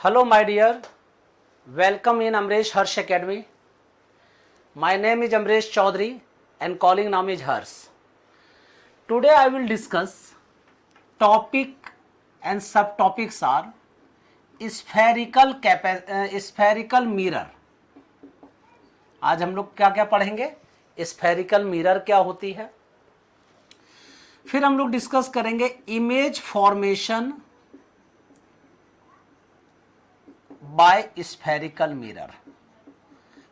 Hello, my dear. Welcome in Amresh Harsh Academy. My name is Amresh Chaudhary and calling name is Harsh. Today I will discuss topic and subtopics are spherical mirror. आज हम लोग क्या क्या पढ़ेंगे? Spherical mirror क्या होती है, फिर हम लोग डिस्कस करेंगे image formation bye spherical mirror,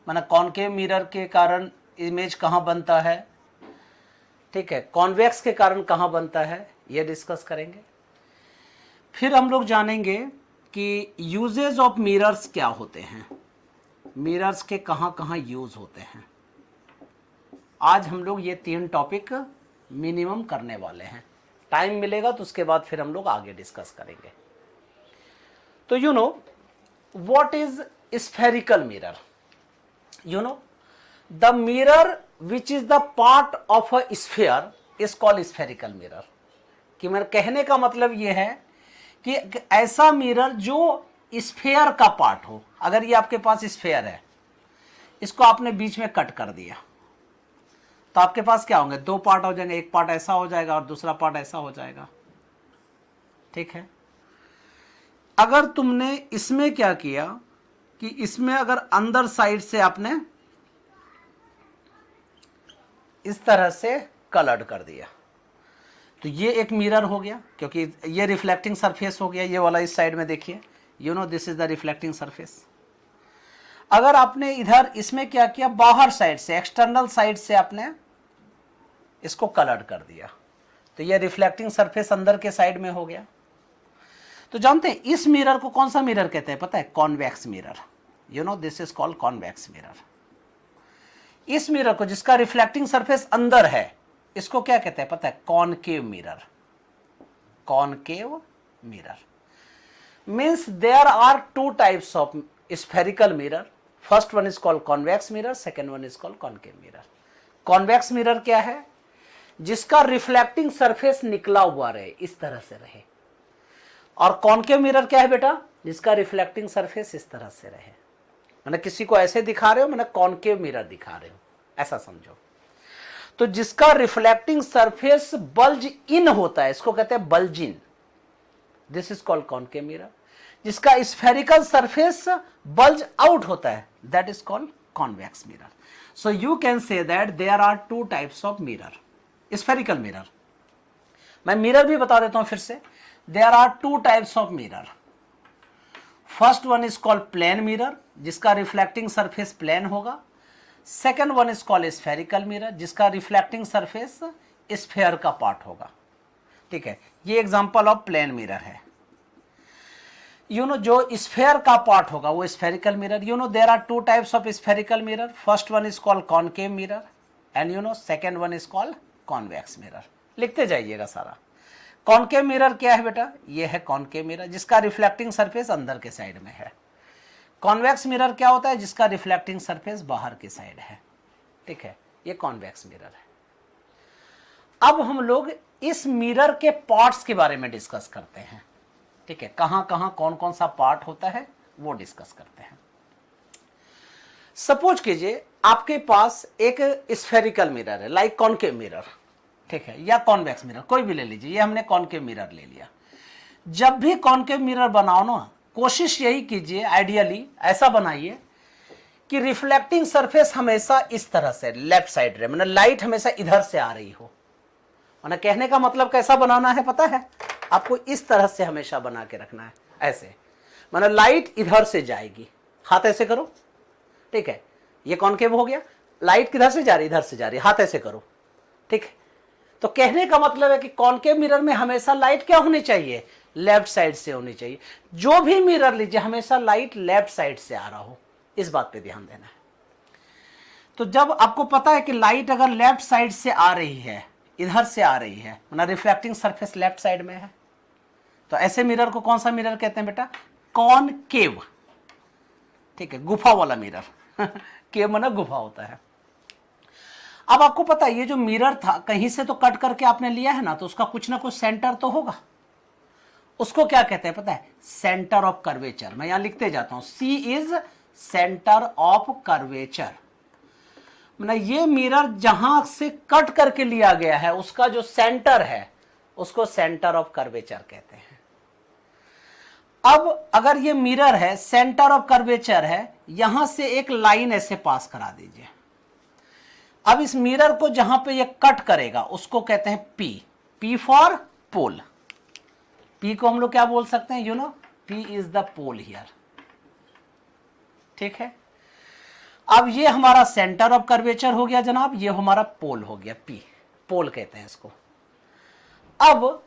माना कॉनकेव मिरर के कारण इमेज कहाँ बनता है, ठीक है, कॉन्वेक्स के कारण कहाँ बनता है, ये डिस्कस करेंगे। फिर हम लोग जानेंगे कि यूजेज ऑफ मिरर्स क्या होते हैं, मिरर्स के कहाँ कहाँ यूज होते हैं। आज हम लोग ये 3 टॉपिक मिनिमम करने वाले हैं। टाइम मिलेगा तो उसके बाद फिर हम लोग आगे डिस्कस करेंगे। तो you no what is spherical mirror? You know, the mirror which is the part of a sphere is called spherical mirror. कि मेरे कहने का मतलब ये है कि ऐसा मिरर जो स्फेयर का पार्ट हो। अगर ये आपके पास स्फेयर है, इसको आपने बीच में कट कर दिया तो आपके पास क्या होंगे, 2 पार्ट हो जाएंगे। एक पार्ट ऐसा हो जाएगा और दूसरा पार्ट ऐसा हो जाएगा, ठीक है। अगर तुमने इसमें क्या किया कि इसमें अगर अंदर साइड से आपने इस तरह से कलर्ड कर दिया तो ये एक मिरर हो गया, क्योंकि ये रिफ्लेक्टिंग सरफेस हो गया। ये वाला इस साइड में देखिए, you know this is the reflecting surface. अगर आपने इधर इसमें क्या किया, बाहर साइड से एक्सटर्नल साइड से आपने इसको कलर्ड कर दिया तो ये रिफ्लेक्टिंग सरफेस अंदर के साइड में हो गया। तो जानते हैं इस मिरर को कौन सा मिरर कहते हैं, पता है? Convex mirror. You know this is called convex mirror. इस मिरर को जिसका रिफ्लेक्टिंग सरफेस अंदर है, इसको क्या कहते हैं पता है? Concave mirror. Concave mirror means there are 2 types of spherical mirror. First one is called convex mirror, second one is called concave mirror. Convex mirror क्या है? जिसका रिफ्लेक्टिंग सरफेस निकला हुआ रहे, इस तरह से रहे। और कॉनकेव मिरर क्या है बेटा? जिसका रिफ्लेक्टिंग सरफेस इस तरह से रहे। मैंने किसी को ऐसे दिखा रहे हो, मैंने कॉनकेव मिरर दिखा रहे हो, ऐसा समझो। तो जिसका रिफ्लेक्टिंग सरफेस बल्ज इन होता है, इसको कहते हैं bulge in, this is called concave mirror. जिसका स्फेरिकल सरफेस बल्ज आउट होता है, that is called convex mirror. So you can say that there are 2 types of mirror, spherical mirror. मैं mirror भी बता देता हूं फिर से। There are 2 types of mirror. First one is called plane mirror, जिसका रिफ्लेक्टिंग सरफेस प्लेन होगा। Second one is called spherical mirror, जिसका रिफ्लेक्टिंग सरफेस स्फेयर का पार्ट होगा, ठीक है। ये एग्जांपल ऑफ प्लेन मिरर है। यू नो जो स्फेयर का पार्ट होगा वो spherical mirror. You know there are 2 types of spherical mirror. First one is called concave mirror and you know second one is called convex mirror. लिखते जाइएगा सारा। Concave mirror क्या है बेटा? ये है कॉनकेव मिरर, जिसका रिफ्लेक्टिंग सरफेस अंदर के साइड में है। कॉन्वेक्स मिरर क्या होता है? जिसका रिफ्लेक्टिंग सरफेस बाहर के साइड है, ठीक है। ये कॉन्वेक्स मिरर है। अब हम लोग इस मिरर के पार्ट्स के बारे में डिस्कस करते हैं, ठीक है। कहां कहां कौन कौन सा पार्ट होता है वो डिस्कस करते हैं। सपोज कीजिए आपके पास एक स्फेरिकल मिरर है, लाइक कॉनकेव मिरर, ठीक है, या कॉन्वेक्स मिरर, कोई भी ले लीजिए। ये हमने कॉनकेव मिरर ले लिया। जब भी कॉनकेव मिरर बनाओ ना, कोशिश यही कीजिए, आइडियली ऐसा बनाइए कि रिफ्लेक्टिंग सरफेस हमेशा इस तरह से लेफ्ट साइड रहे, मतलब लाइट हमेशा इधर से आ रही हो। मतलब कहने का मतलब कैसा बनाना है पता है आपको? इस तरह से हमेशा बना के रखना है, ऐसे। मतलब लाइट इधर से जाएगी, हाथ ऐसे करो, ठीक है। ये कॉनकेव हो गया। लाइट किधर से जा रही? इधर से जा रही, हाथ ऐसे करो, ठीक है। तो कहने का मतलब है कि कॉनकेव मिरर में हमेशा लाइट क्या होनी चाहिए? लेफ्ट साइड से होनी चाहिए। जो भी मिरर लीजिए हमेशा लाइट लेफ्ट साइड से आ रहा हो, इस बात पे ध्यान देना है। तो जब आपको पता है कि लाइट अगर लेफ्ट साइड से आ रही है, इधर से आ रही है, मतलब रिफ्लेक्टिंग सरफेस लेफ्ट साइड में है, तो ऐसे मिरर को कौन सा मिरर कहते हैं बेटा? कॉनकेव, ठीक है, गुफा वाला मिरर। केव मतलब गुफा होता है। अब आपको पता है ये जो मिरर था कहीं से तो कट करके आपने लिया है ना, तो उसका कुछ ना कुछ सेंटर तो होगा। उसको क्या कहते हैं पता है? Centre of curvature. मैं यहां लिखते जाता हूं, सी इज सेंटर ऑफ कर्वेचर। मतलब ये मिरर जहां से कट करके लिया गया है उसका जो सेंटर है उसको सेंटर ऑफ कर्वेचर कहते हैं। अब अगर ये मिरर है, सेंटर ऑफ कर्वेचर है, यहां से एक लाइन ऐसे पास करा दीजिए। अब इस मिरर को जहां पे ये कट करेगा उसको कहते हैं P. P for pole. P को हम लोग क्या बोल सकते हैं? You know, P is the pole here. ठीक है, अब ये हमारा सेंटर ऑफ कर्वेचर हो गया जनाब, ये हमारा पोल हो गया, पी पोल कहते हैं इसको। अब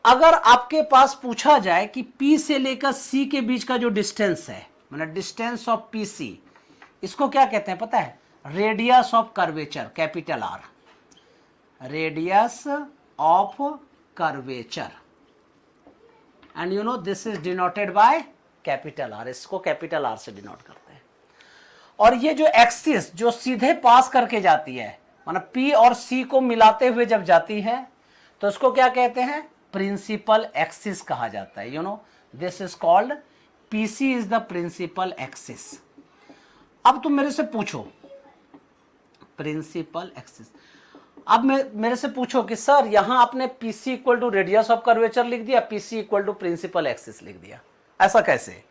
अगर आपके पास पूछा जाए कि पी से लेकर सी के बीच का जो डिस्टेंस है, मतलब डिस्टेंस ऑफ पी सी, इसको क्या कहते हैं पता है? Radius of curvature, capital are. Radius of curvature, and you know this is denoted by capital R. इसको कैपिटल आर से डिनोट करते हैं। और ये जो एक्सिस जो सीधे पास करके जाती है, मतलब पी और सी को मिलाते हुए जब जाती है तो उसको क्या कहते हैं? प्रिंसिपल एक्सिस कहा जाता है। You know this is called PC is the principal axis. अब तुम मेरे से पूछो प्रिंसिपल एक्सिस, अब मेरे से पूछो कि सर यहां आपने PC equal to radius of curvature लिख दिया, PC equal to principal axis लिख दिया, ऐसा कैसे?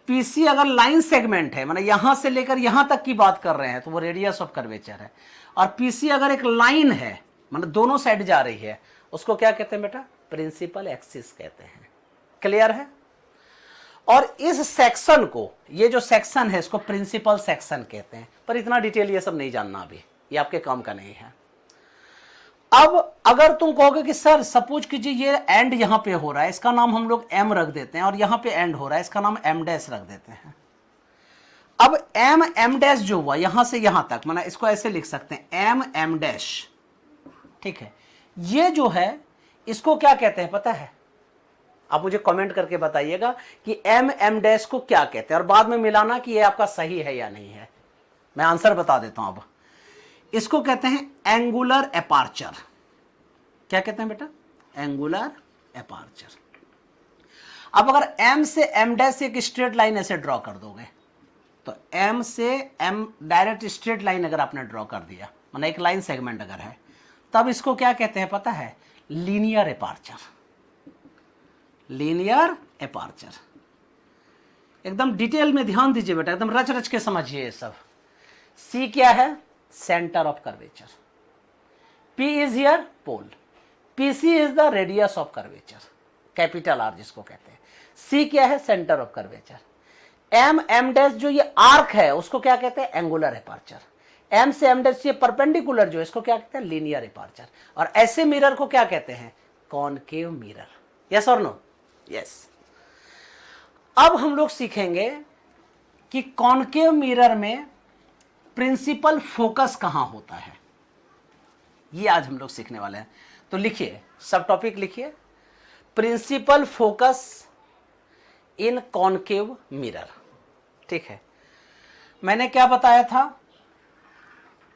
पीसी अगर लाइन सेगमेंट है, मतलब यहां से लेकर यहां तक की बात कर रहे हैं तो वो रेडियस ऑफ कर्वेचर है। और पीसी अगर एक लाइन है, मतलब दोनों साइड जा रही है, उसको क्या कहते हैं बेटा? प्रिंसिपल एक्सिस कहते हैं। क्लियर है? और इस सेक्शन को, ये जो सेक्शन है इसको प्रिंसिपल सेक्शन कहते हैं। पर इतना डिटेल ये सब नहीं जानना अभी, ये आपके काम का नहीं है। अब अगर तुम कहोगे कि सर सपोज कीजिए ये एंड यहां पे हो रहा है, इसका नाम हम लोग एम रख देते हैं, और यहां पे एंड हो रहा है, इसका नाम एम डैश रख देते हैं। अब एम डैश जो हुआ यहां से यहां तक, मतलब इसको ऐसे लिख सकते हैं एम डैश। ठीक है, ये जो है इसको क्या कहते हैं पता है? आप मुझे कमेंट करके बताइएगा कि एम डैश को क्या कहते हैं, और बाद में मिलाना कि ये आपका सही है या नहीं है। मैं आंसर बता देता हूं। अब इसको कहते हैं एंगुलर एपार्चर। क्या कहते हैं बेटा? एंगुलर एपार्चर। अब अगर एम से एम डैश एक स्ट्रेट लाइन ऐसे ड्रॉ कर दोगे, तो एम से एम डायरेक्ट स्ट्रेट लाइन अगर आपने ड्रॉ कर दिया, मतलब एक लाइन सेगमेंट अगर है, तब इसको क्या कहते हैं पता है? लीनियर एपार्चर। लीनियर एपार्चर। एकदम डिटेल में ध्यान दीजिए बेटा, एकदम रच रच के समझिए ये सब। सी क्या है? Centre of curvature. P is here pole. PC is the radius of curvature, capital R जिसको कहते हैं। सी क्या है? Centre of curvature. M dash जो ये आर्क है उसको क्या कहते हैं? Angular aperture. एम से एम डैश ये परपेंडिकुलर जो है इसको क्या कहते हैं? Linear aperture. और ऐसे मिरर को क्या कहते हैं? Concave mirror. यस और नो? यस। अब हम लोग सीखेंगे कि कॉनकेव मिरर में प्रिंसिपल फोकस कहां होता है, ये आज हम लोग सीखने वाले हैं। तो लिखिए, सब टॉपिक लिखिए, principal focus in concave mirror. ठीक है, मैंने क्या बताया था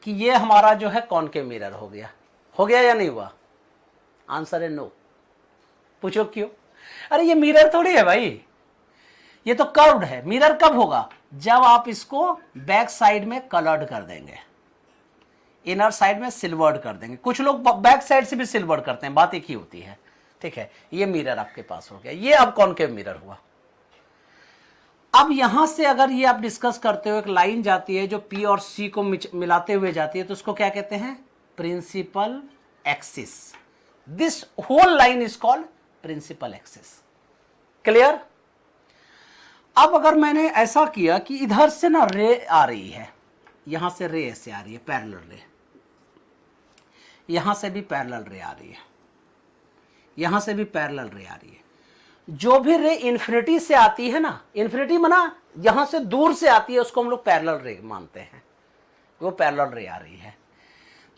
कि ये हमारा जो है कॉनकेव मिरर हो गया या नहीं हुआ? आंसर है नो। पूछो क्यों? अरे ये मिरर थोड़ी है भाई, ये तो कर्व्ड है। मिरर कब होगा? जब आप इसको बैक साइड में कलर्ड कर देंगे, इनर साइड में सिल्वर्ड कर देंगे। कुछ लोग बैक साइड से भी सिल्वर्ड करते हैं, बात एक ही होती है। ठीक है, ये मिरर आपके पास हो गया, ये अब कॉनकेव मिरर हुआ। अब यहां से अगर ये आप डिस्कस करते हो, एक लाइन जाती है जो पी और सी को मिलाते हुए जाती है, तो उसको क्या कहते हैं? Principal axis. This whole line is called principal axis. Clear? अब अगर मैंने ऐसा किया कि इधर से ना रे आ रही है, यहां से रे ऐसे आ रही है, पैरेलल रे, यहां से भी पैरेलल रे आ रही है, यहां से भी पैरेलल रे आ रही है। जो भी रे इन्फिनिटी से आती है ना, इन्फिनिटी मना यहां से दूर से आती है, उसको हम लोग पैरेलल रे मानते हैं, वो पैरेलल रे आ रही है।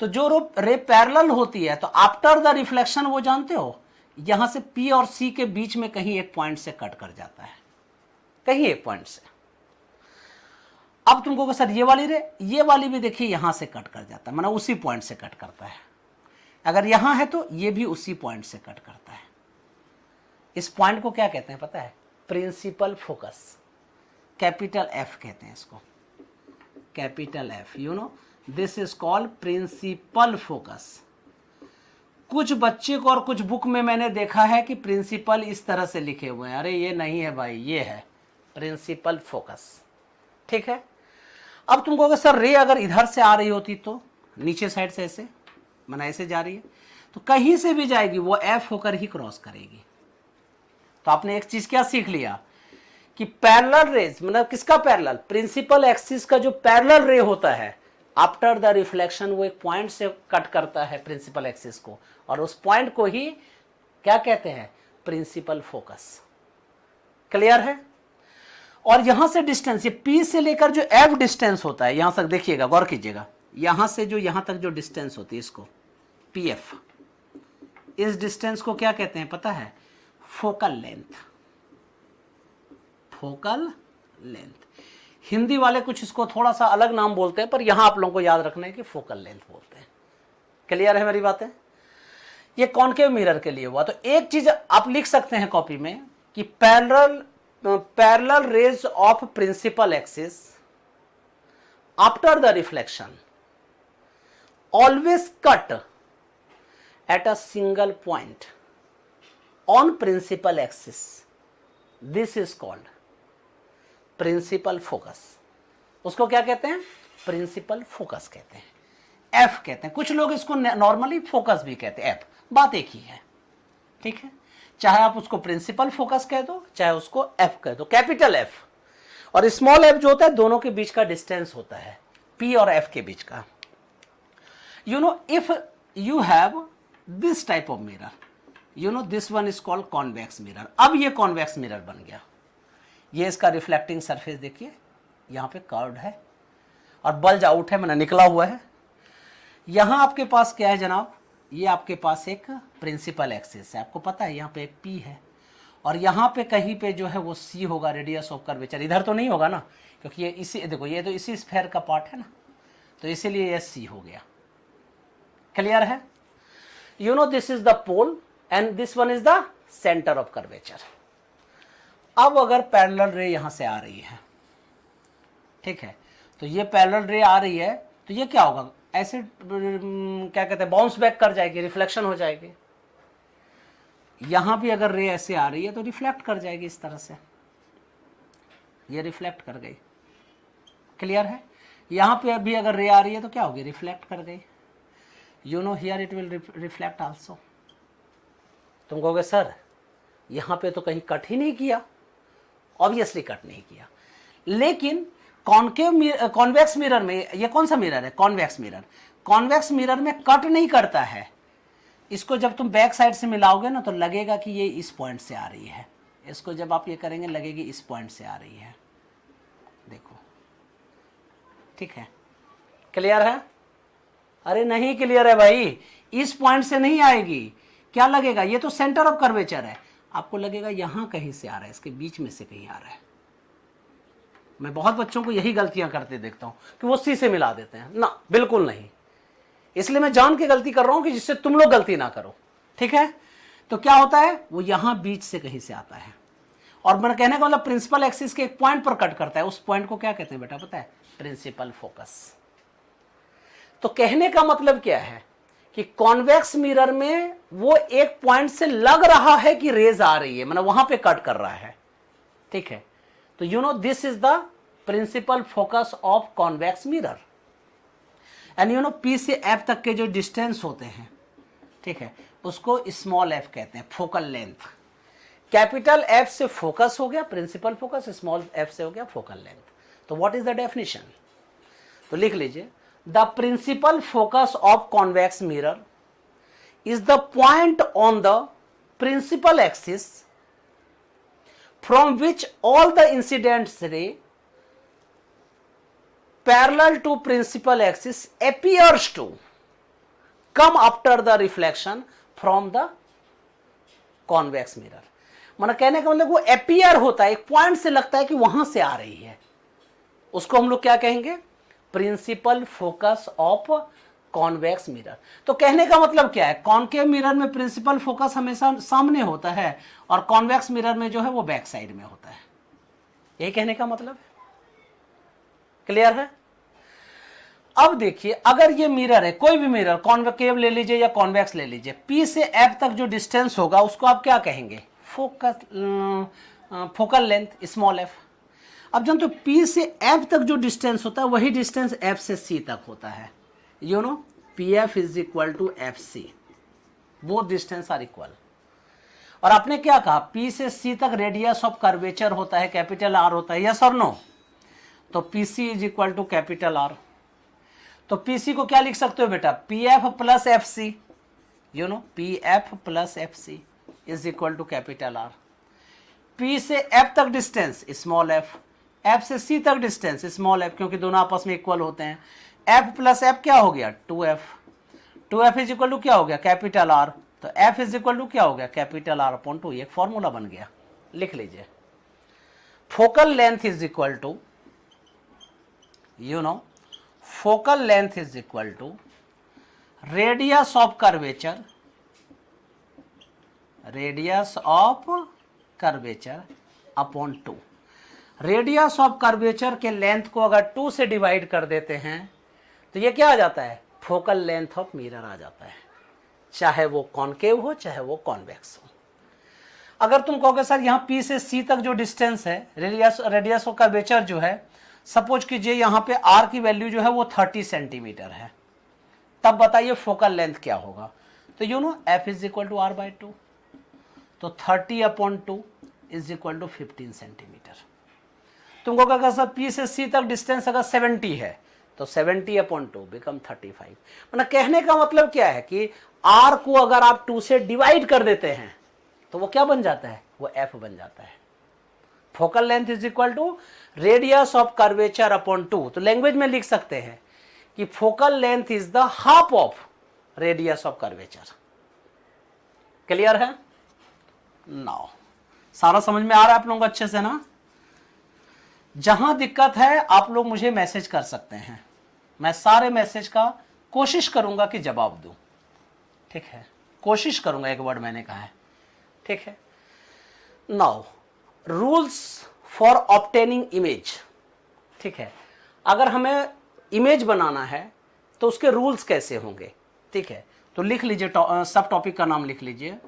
तो जो रे पैरेलल होती है तो आफ्टर द रिफ्लेक्शन, वो जानते हो यहां से पी और सी के बीच में कहीं एक पॉइंट से कट कर जाता है, कहीं एक पॉइंट से। अब तुमको कहो सर ये वाली रे, ये वाली भी देखिए यहां से कट कर जाता है, मतलब उसी पॉइंट से कट करता है। अगर यहां है तो ये भी उसी पॉइंट से कट करता है। इस पॉइंट को क्या कहते हैं पता है? प्रिंसिपल फोकस, कैपिटल एफ कहते हैं इसको, capital F, you know this is called principal focus. कुछ बच्चे को और कुछ बुक में मैंने देखा है कि प्रिंसिपल इस तरह से लिखे हुए हैं, अरे ये नहीं है भाई, ये है प्रिंसिपल फोकस। ठीक है, अब तुम कहोगे सर रे अगर इधर से आ रही होती तो नीचे साइड से ऐसे, माना ऐसे जा रही है, तो कहीं से भी जाएगी वो एफ होकर ही क्रॉस करेगी। तो आपने एक चीज क्या सीख लिया कि पैरेलल रेज, मतलब किसका पैरेलल? प्रिंसिपल एक्सिस का जो पैरेलल रे होता है, आफ्टर द रिफ्लेक्शन वो एक पॉइंट से कट करता है प्रिंसिपल एक्सिस को, और उस पॉइंट को ही क्या कहते हैं? Principal focus. क्लियर है? और यहां से डिस्टेंस, ये पी से लेकर जो एफ डिस्टेंस होता है, यहां तक देखिएगा, गौर कीजिएगा, यहां से जो यहां तक जो डिस्टेंस होती है इसको पी एफ, इस डिस्टेंस को क्या कहते हैं पता है? Focal length. Focal length, Hindi वाले कुछ इसको थोड़ा सा अलग नाम बोलते हैं, पर यहां आप लोगों को याद रखना है कि फोकल लेंथ बोलते हैं। क्लियर है मेरी बातें? ये कॉनकेव मिरर के लिए हुआ। तो एक चीज आप लिख सकते हैं कॉपी में कि parallel rays of principal axis after the reflection always cut at a single point on principal axis, this is called principal focus. उसको क्या कहते हैं? प्रिंसिपल फोकस कहते हैं, एफ कहते हैं। कुछ लोग इसको नॉर्मली फोकस भी कहते हैं, एफ, बात एक ही है। ठीक है, चाहे आप उसको प्रिंसिपल फोकस कह दो, चाहे उसको एफ कह दो, कैपिटल एफ और स्मॉल एफ जो होता है, दोनों के बीच का डिस्टेंस होता है पी और एफ के बीच का। You know if you have this type of mirror, you know this one is called convex mirror. अब ये कॉन्वेक्स मिरर बन गया। ये इसका रिफ्लेक्टिंग सरफेस देखिए, यहां पे कर्व्ड है और बल्ज आउट है, मैंने निकला हुआ है। यहां आपके पास क्या है जनाब? ये आपके पास एक प्रिंसिपल एक्सिस है, आपको पता है यहाँ पे एक पी है, और यहाँ पे कहीं पे जो है वो सी होगा, रेडियस ऑफ कर्वेचर। इधर तो नहीं होगा ना, क्योंकि ये इसी, देखो ये तो इसी स्फेयर का पार्ट है ना, तो इसीलिए ये सी हो गया। क्लियर है? You know this is the pole and this one is the centre of curvature. अब अगर पैरेलल रे यहां से आ रही है, ठीक है, तो ये पैरेलल रे आ रही है, तो ये क्या होगा? ऐसे क्या कहते हैं, बाउंस बैक कर जाएगी, रिफ्लेक्शन हो जाएगी। यहां भी अगर रे ऐसे आ रही है तो रिफ्लेक्ट कर जाएगी इस तरह से, ये रिफ्लेक्ट कर गई। क्लियर है? यहां पे भी अगर रे आ रही है तो क्या होगी? रिफ्लेक्ट कर गई। You know here it will reflect also. तुम कहोगे सर यहां पे तो कहीं कट ही नहीं किया, ऑब्वियसली कट नहीं किया, लेकिन कॉन्वेक्स मिरर में, ये कौन सा मिरर है? Convex mirror. कॉन्वेक्स मिरर में कट नहीं करता है। इसको जब तुम बैक साइड से मिलाओगे ना तो लगेगा कि ये इस पॉइंट से आ रही है, इसको जब आप ये करेंगे लगेगी इस पॉइंट से आ रही है। देखो, ठीक है? क्लियर है? अरे नहीं क्लियर है भाई, इस पॉइंट से नहीं आएगी। क्या लगेगा? ये तो सेंटर ऑफ कर्वेचर है, आपको लगेगा यहां कहीं से आ रहा है, इसके बीच में से कहीं आ रहा है। मैं बहुत बच्चों को यही गलतियां करते देखता हूं कि वो सी से मिला देते हैं ना, बिल्कुल नहीं। इसलिए मैं जान के गलती कर रहा हूं कि जिससे तुम लोग गलती ना करो। ठीक है? तो क्या होता है, वो यहां बीच से कहीं से आता है, और मेरा कहने का मतलब प्रिंसिपल एक्सिस के एक पॉइंट पर कट करता है। उस पॉइंट को क्या कहते हैं बेटा पता है? Principal focus. तो कहने का मतलब क्या है कि कॉन्वेक्स मिरर में वो एक पॉइंट से लग रहा है कि रेज आ रही है, मतलब वहां पे कट कर रहा है। ठीक है? तो you know this is the principal focus of convex mirror. And you know P से एफ तक के जो डिस्टेंस होते हैं, ठीक है, उसको स्मॉल एफ कहते हैं, फोकल लेंथ। कैपिटल एफ से फोकस हो गया प्रिंसिपल फोकस, स्मॉल एफ से हो गया फोकल लेंथ। तो व्हाट इज द डेफिनेशन? तो लिख लीजिए, the principal focus of convex mirror is the point on the principal axis from which all the incident ray parallel to principal axis appears to come after the reflection from the convex mirror। माना कहने का मतलब वो appear होता है, एक point से लगता है कि वहां से आ रही है, उसको हम लोग क्या कहेंगे? Principal focus of convex mirror. तो कहने का मतलब क्या है, कॉनकेव मिरर में प्रिंसिपल फोकस हमेशा सामने होता है और कॉन्वेक्स मिरर में जो है वो बैक साइड में होता है। यही कहने का मतलब है। क्लियर है? अब देखिए, अगर ये मिरर है, कोई भी मिरर, कॉन्केव ले लीजिए या कॉन्वेक्स ले लीजिए, P से F तक जो डिस्टेंस होगा उसको आप क्या कहेंगे, फोकल लेंथ, स्मॉल f। अब जानते हो P से F तक जो डिस्टेंस होता है वही डिस्टेंस F से C तक होता है। You know PF is equal to FC, वो डिस्टेंस आर इक्वल। और आपने क्या कहा, P से C तक रेडियस ऑफ कर्वेचर होता है, कैपिटल R होता है, यस और नो? तो PC is equal to capital R। तो PC को क्या लिख सकते हो बेटा, PF plus FC, you know PF plus FC is equal to capital R। P से F तक डिस्टेंस स्मॉल f, F से C तक डिस्टेंस स्मॉल f, क्योंकि दोनों आपस में इक्वल होते हैं। F प्लस F क्या हो गया, 2f, 2f is equal to क्या हो गया, कैपिटल R। तो F इज इक्वल टू क्या हो गया, कैपिटल R अपॉन 2। एक फॉर्मूला बन गया, लिख लीजिए। Focal length is equal to, you know focal length is equal to radius of curvature upon 2। Radius of curvature के लेंथ को अगर 2 से डिवाइड कर देते हैं तो ये क्या आ जाता है, फोकल लेंथ ऑफ मिरर आ जाता है, चाहे वो कॉनकेव हो चाहे वो कॉन्वेक्स हो। अगर तुम कहोगे सर यहाँ P से C तक जो डिस्टेंस है, रेडियस ऑफ कर्वेचर जो है, सपोज कीजिए यहाँ पे R की वैल्यू जो है वो 30 सेंटीमीटर है, तब बताइए फोकल लेंथ क्या होगा। तो you know F is equal to R by 2, तो 30 upon 2 is equal to 15 centimetre. तुमको कहा सर P से C तक डिस्टेंस अगर 70 है तो 70 अपॉन 2 बिकम 35। मतलब कहने का मतलब क्या है कि R को अगर आप 2 से डिवाइड कर देते हैं तो वो क्या बन जाता है, वो F बन जाता है। Focal length is equal to radius of curvature upon 2। तो लैंग्वेज में लिख सकते हैं कि focal length is the half of radius of curvature. Clear है? नाउ सारा समझ में आ रहा है आप लोगों को अच्छे से ना? जहां दिक्कत है आप लोग मुझे मैसेज कर सकते हैं, मैं सारे मैसेज का कोशिश करूंगा कि जवाब दूं। ठीक है, कोशिश करूंगा, एक वर्ड मैंने कहा है। ठीक है, now rules for obtaining image. ठीक है, अगर हमें इमेज बनाना है तो उसके रूल्स कैसे होंगे। ठीक है, तो लिख लीजिए, सब टॉपिक का नाम लिख लीजिए,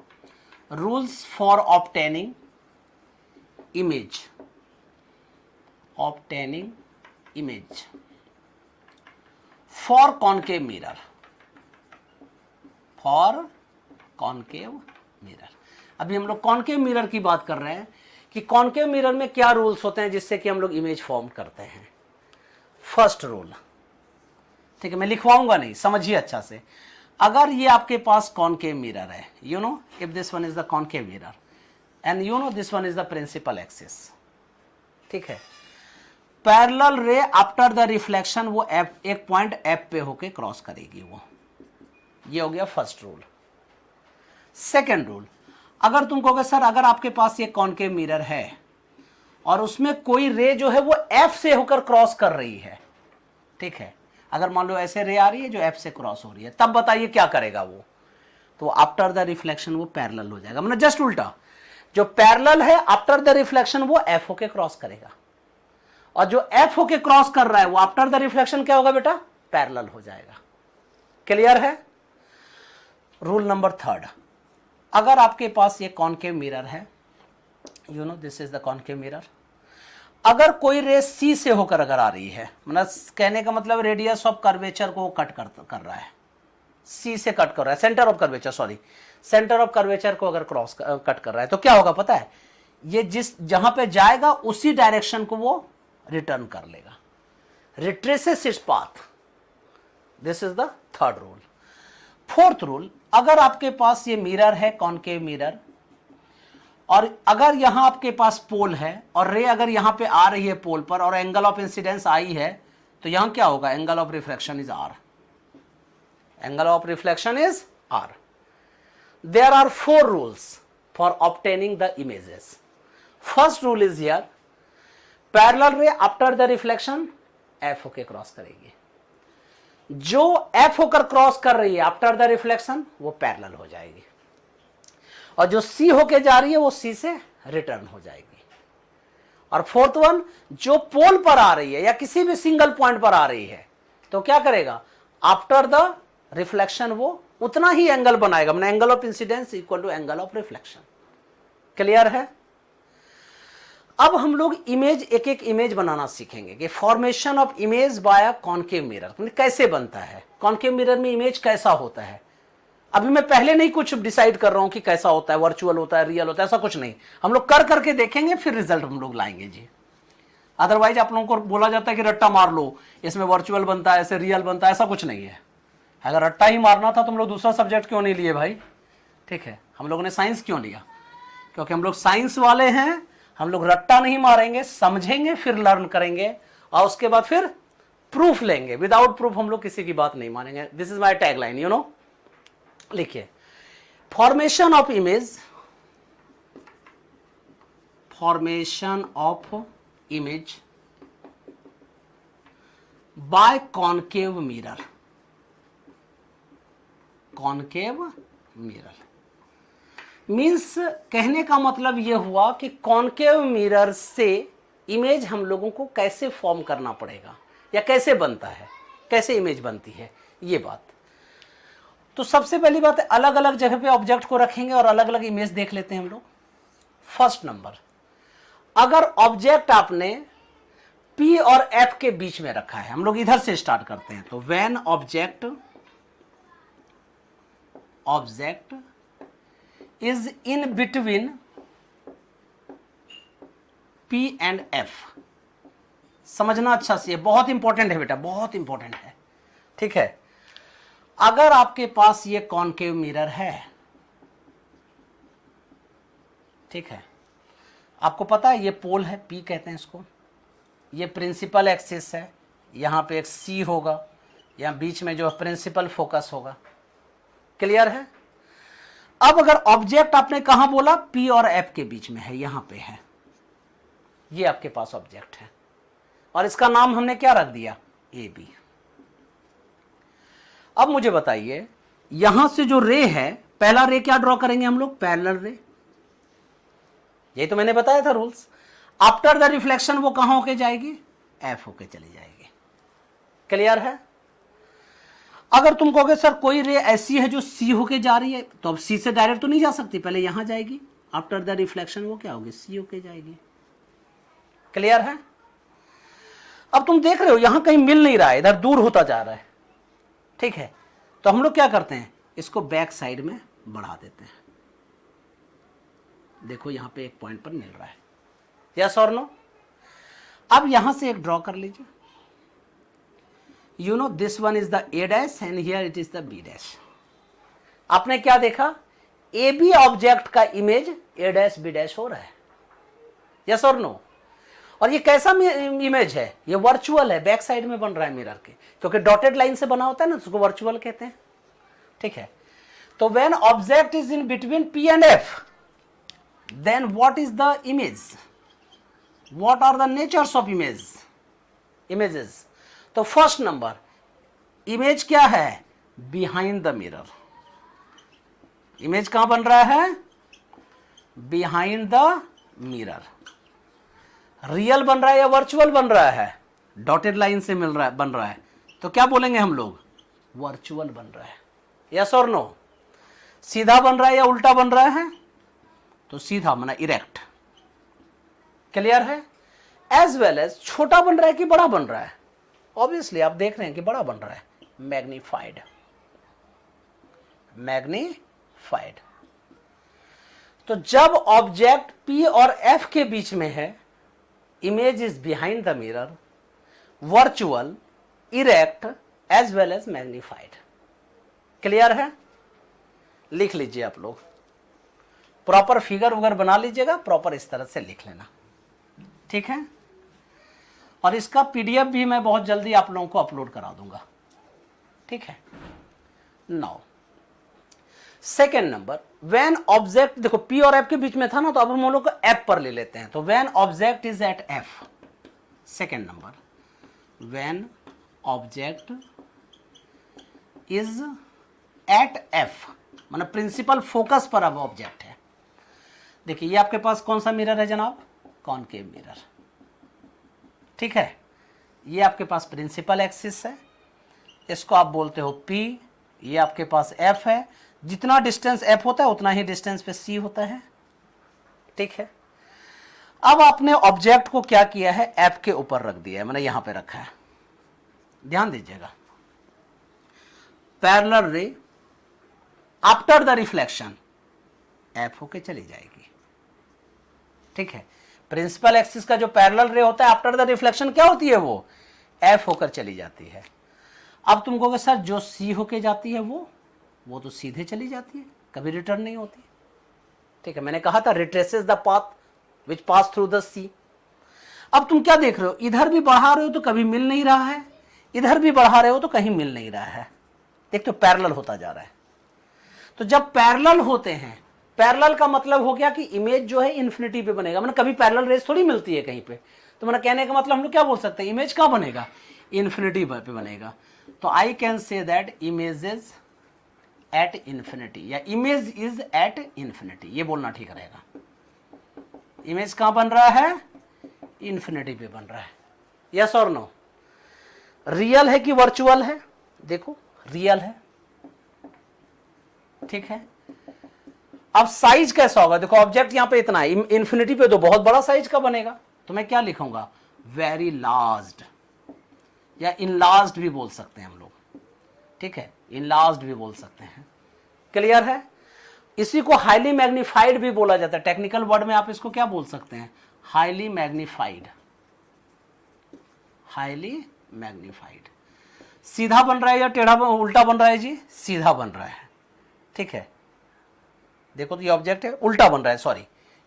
rules for obtaining image, obtaining image for concave mirror, for concave mirror. अभी हम लोग कॉनकेव मिरर की बात कर रहे हैं कि कॉनकेव मिरर में क्या रूल्स होते हैं जिससे कि हम लोग इमेज फॉर्म करते हैं। फर्स्ट रूल, ठीक है, मैं लिखवाऊंगा नहीं, समझिए अच्छा से। अगर ये आपके पास कॉनकेव मिरर है, you know if this one is the concave mirror and you know this one is the principal axis. ठीक है, parallel ray after the reflection वो एक पॉइंट F पे होके क्रॉस करेगी वो। ये हो गया फर्स्ट रूल। सेकेंड रूल, अगर तुम कहोगे सर अगर आपके पास ये कॉनकेव मिरर है और उसमें कोई रे जो है वो F से होकर क्रॉस कर रही है, ठीक है, अगर मान लो ऐसे रे आ रही है जो F से क्रॉस हो रही है, तब बताइए क्या करेगा वो। तो आफ्टर द रिफ्लेक्शन वो पैरेलल हो जाएगा, मतलब जस्ट उल्टा, जो पैरेलल है आफ्टर द रिफ्लेक्शन वो F होके क्रॉस करेगा, और जो F होके क्रॉस कर रहा है वो आफ्टर द रिफ्लेक्शन क्या होगा बेटा, पैरेलल हो जाएगा। क्लियर है? रूल नंबर थर्ड, अगर आपके पास ये कॉनकेव मिरर है, you know this is the concave mirror, अगर कोई रे C से होकर अगर आ रही है, मतलब कहने का मतलब रेडियस ऑफ कर्वेचर को कट कर रहा है, C से कट कर रहा है, centre of curvature, sorry, centre of curvature को अगर क्रॉस कट कर रहा है, तो क्या होगा पता है, ये जिस जहां पे जाएगा उसी डायरेक्शन को वो रिटर्न कर लेगा, retraces its path. This is the third rule. Fourth rule, अगर आपके पास ये मिरर है कॉनकेव मिरर, और अगर यहां आपके पास पोल है और रे अगर यहां पे आ रही है पोल पर और एंगल ऑफ इंसिडेंस आई है, तो यहां क्या होगा, angle of reflection is R, angle of reflection is R। There are 4 rules for obtaining the images. First rule is here, parallel ray after the reflection F होके क्रॉस करेगी। जो F होकर cross कर रही है आफ्टर द रिफ्लेक्शन वो parallel हो जाएगी, और जो सी होके जा रही है वो सी से रिटर्न हो जाएगी। और फोर्थ वन, जो पोल पर आ रही है या किसी भी सिंगल पॉइंट पर आ रही है तो क्या करेगा, आफ्टर द रिफ्लेक्शन वो उतना ही एंगल बनाएगा, मतलब angle of incidence equal to angle of reflection. Clear है? अब हम लोग इमेज, एक एक इमेज बनाना सीखेंगे कि formation of image by concave mirror कैसे बनता है, कॉनकेव मिरर में इमेज कैसा होता है। अभी मैं पहले नहीं कुछ डिसाइड कर रहा हूं कि कैसा होता है, वर्चुअल होता है, रियल होता है, ऐसा कुछ नहीं, हम लोग कर करके देखेंगे फिर रिजल्ट हम लोग लाएंगे जी। अदरवाइज आप लोगों को बोला जाता है कि रट्टा मार लो, इसमें वर्चुअल बनता है, ऐसे रियल बनता है, ऐसा कुछ नहीं है। अगर रट्टा ही मारना था तो हम लोग दूसरा सब्जेक्ट क्यों नहीं लिए भाई? ठीक है, हम लोगों ने साइंस क्यों लिया? क्योंकि हम लोग साइंस वाले हैं, हम लोग रट्टा नहीं मारेंगे, समझेंगे फिर लर्न करेंगे और उसके बाद फिर प्रूफ लेंगे। विदाउट प्रूफ हम लोग किसी की बात नहीं मानेंगे। This is my tagline, you know. लिखिए, formation of image, formation of image by concave mirror, concave mirror means कहने का मतलब यह हुआ कि कॉनकेव मिरर से इमेज हम लोगों को कैसे फॉर्म करना पड़ेगा या कैसे बनता है, कैसे इमेज बनती है, ये बात। तो सबसे पहली बात है, अलग अलग जगह पे ऑब्जेक्ट को रखेंगे और अलग अलग इमेज देख लेते हैं हम लोग। फर्स्ट नंबर, अगर ऑब्जेक्ट आपने P और F के बीच में रखा है, हम लोग इधर से स्टार्ट करते हैं, तो when object is in between P and F, समझना अच्छा से, बहुत इंपॉर्टेंट है बेटा, बहुत इंपॉर्टेंट है। ठीक है, अगर आपके पास ये कॉनकेव मिरर है, ठीक है, आपको पता है ये पोल है, P कहते हैं इसको, ये प्रिंसिपल एक्सिस है, यहां पे एक C होगा, यहां बीच में जो प्रिंसिपल फोकस होगा। क्लियर है? अब अगर ऑब्जेक्ट आपने कहां बोला, P और F के बीच में है, यहां पे है, ये आपके पास ऑब्जेक्ट है और इसका नाम हमने क्या रख दिया, AB। अब मुझे बताइए, यहां से जो रे है, पहला रे क्या ड्रॉ करेंगे हम लोग, पैरेलल रे, यही तो मैंने बताया था रूल्स। आफ्टर द रिफ्लेक्शन वो कहां होके जाएगी, F होके चली जाएगी। क्लियर है? अगर तुम कहोगे सर कोई रे ऐसी है जो सी होके जा रही है, तो अब सी से डायरेक्ट तो नहीं जा सकती, पहले यहां जाएगी, आफ्टर द रिफ्लेक्शन वो क्या होगी, सी होके जाएगी। क्लियर है? अब तुम देख रहे हो यहां कहीं मिल नहीं रहा है, इधर दूर होता जा रहा है। ठीक है, तो हम लोग क्या करते हैं, इसको बैक साइड में बढ़ा देते हैं। देखो यहां पे एक पॉइंट पर मिल रहा है, यस और नो। अब यहां से एक ड्रॉ कर लीजिए, you know this one is the A dash and here it is the B dash। आपने क्या देखा, AB ऑब्जेक्ट का image A dash B dash हो रहा है, यस और नो। और ये कैसा इमेज है, ये वर्चुअल है, बैक साइड में बन रहा है मिरर के, क्योंकि डॉटेड लाइन से बना होता है ना, उसको वर्चुअल कहते हैं। ठीक है, तो when object is in between P and F, then what is the image, what are the natures of images. तो फर्स्ट नंबर, इमेज क्या है, बिहाइंड द मिरर। इमेज कहां बन रहा है, बिहाइंड द मिरर। रियल बन रहा है या वर्चुअल बन रहा है, डॉटेड लाइन से मिल रहा है, बन रहा है, तो क्या बोलेंगे हम लोग, वर्चुअल बन रहा है, यस और नो। सीधा बन रहा है या उल्टा बन रहा है, तो सीधा बना, इरेक्ट। क्लियर है? एज वेल एज छोटा बन रहा है कि बड़ा बन रहा है, ऑब्वियसली आप देख रहे हैं कि बड़ा बन रहा है, मैग्नीफाइड, मैग्नीफाइड। तो जब ऑब्जेक्ट P और F के बीच में है, image is behind the mirror, virtual, erect as well as magnified. Clear है? लिख लीजिए आप लोग, प्रॉपर फिगर वगैरह बना लीजिएगा, प्रॉपर इस तरह से लिख लेना। ठीक है, और इसका PDF भी मैं बहुत जल्दी आप लोगों को अपलोड करा दूंगा। ठीक है, now second number, when object, देखो P और F के बीच में था ना, तो अब हम लोग को F पर ले लेते हैं, तो when object is at F। Second number, when object is at F, मतलब प्रिंसिपल फोकस पर अब ऑब्जेक्ट है। देखिए ये आपके पास कौन सा मिरर है जनाब, कॉनकेव मिरर, ठीक है। ये आपके पास प्रिंसिपल एक्सिस है, इसको आप बोलते हो P, ये आपके पास F है, जितना डिस्टेंस F होता है उतना ही डिस्टेंस पे C होता है, ठीक है। अब आपने ऑब्जेक्ट को क्या किया है, F के ऊपर रख दिया है, मैंने यहां पे रखा है, ध्यान दीजिएगा। Parallel ray after the reflection F होके चली जाएगी, ठीक है। प्रिंसिपल एक्सिस का जो पैरेलल रे होता है आफ्टर द रिफ्लेक्शन क्या होती है, वो F होकर चली जाती है। अब तुम कहोगे सर जो C होके जाती है वो तो सीधे चली जाती है, कभी रिटर्न नहीं होती, ठीक है। मैंने कहा था retraces the path which pass through the C। अब तुम क्या देख रहे हो, इधर भी बढ़ा रहे हो तो कभी मिल नहीं रहा है, इधर भी बढ़ा रहे हो तो कहीं मिल नहीं रहा है, देख तो पैरेलल होता जा रहा है। तो जब पैरेलल होते हैं, पैरेलल का मतलब हो गया कि इमेज जो है इन्फिनिटी पे बनेगा, मतलब कभी पैरेलल रेस थोड़ी मिलती है कहीं पे। तो मैंने कहने का मतलब हम लोग क्या बोल सकते हैं, इमेज कहाँ बनेगा, इन्फिनिटी पे बनेगा। तो I can say that image is at infinity, या इमेज इज एट इन्फिनिटी, ये बोलना ठीक रहेगा। इमेज कहां बन रहा है, इन्फिनिटी पे बन रहा है, यस और नो। रियल है कि वर्चुअल है, देखो रियल है, ठीक है। अब साइज कैसा होगा, देखो ऑब्जेक्ट यहां पे इतना है, इन्फिनिटी पे तो बहुत बड़ा साइज का बनेगा, तो मैं क्या लिखूंगा, वेरी लार्ज, या इनलार्ज्ड भी बोल सकते हैं हम लोग, ठीक है, इनलार्ज्ड भी बोल सकते हैं, क्लियर है। इसी को हाईली मैग्नीफाइड भी बोला जाता है, टेक्निकल वर्ड में आप इसको क्या बोल सकते हैं, हाईली मैग्नीफाइड, हाईली मैग्नीफाइड। सीधा बन रहा है या टेढ़ा उल्टा बन रहा है जी, सीधा बन रहा है, ठीक है। देखो तो ये ऑब्जेक्ट है, उल्टा बन रहा है, सॉरी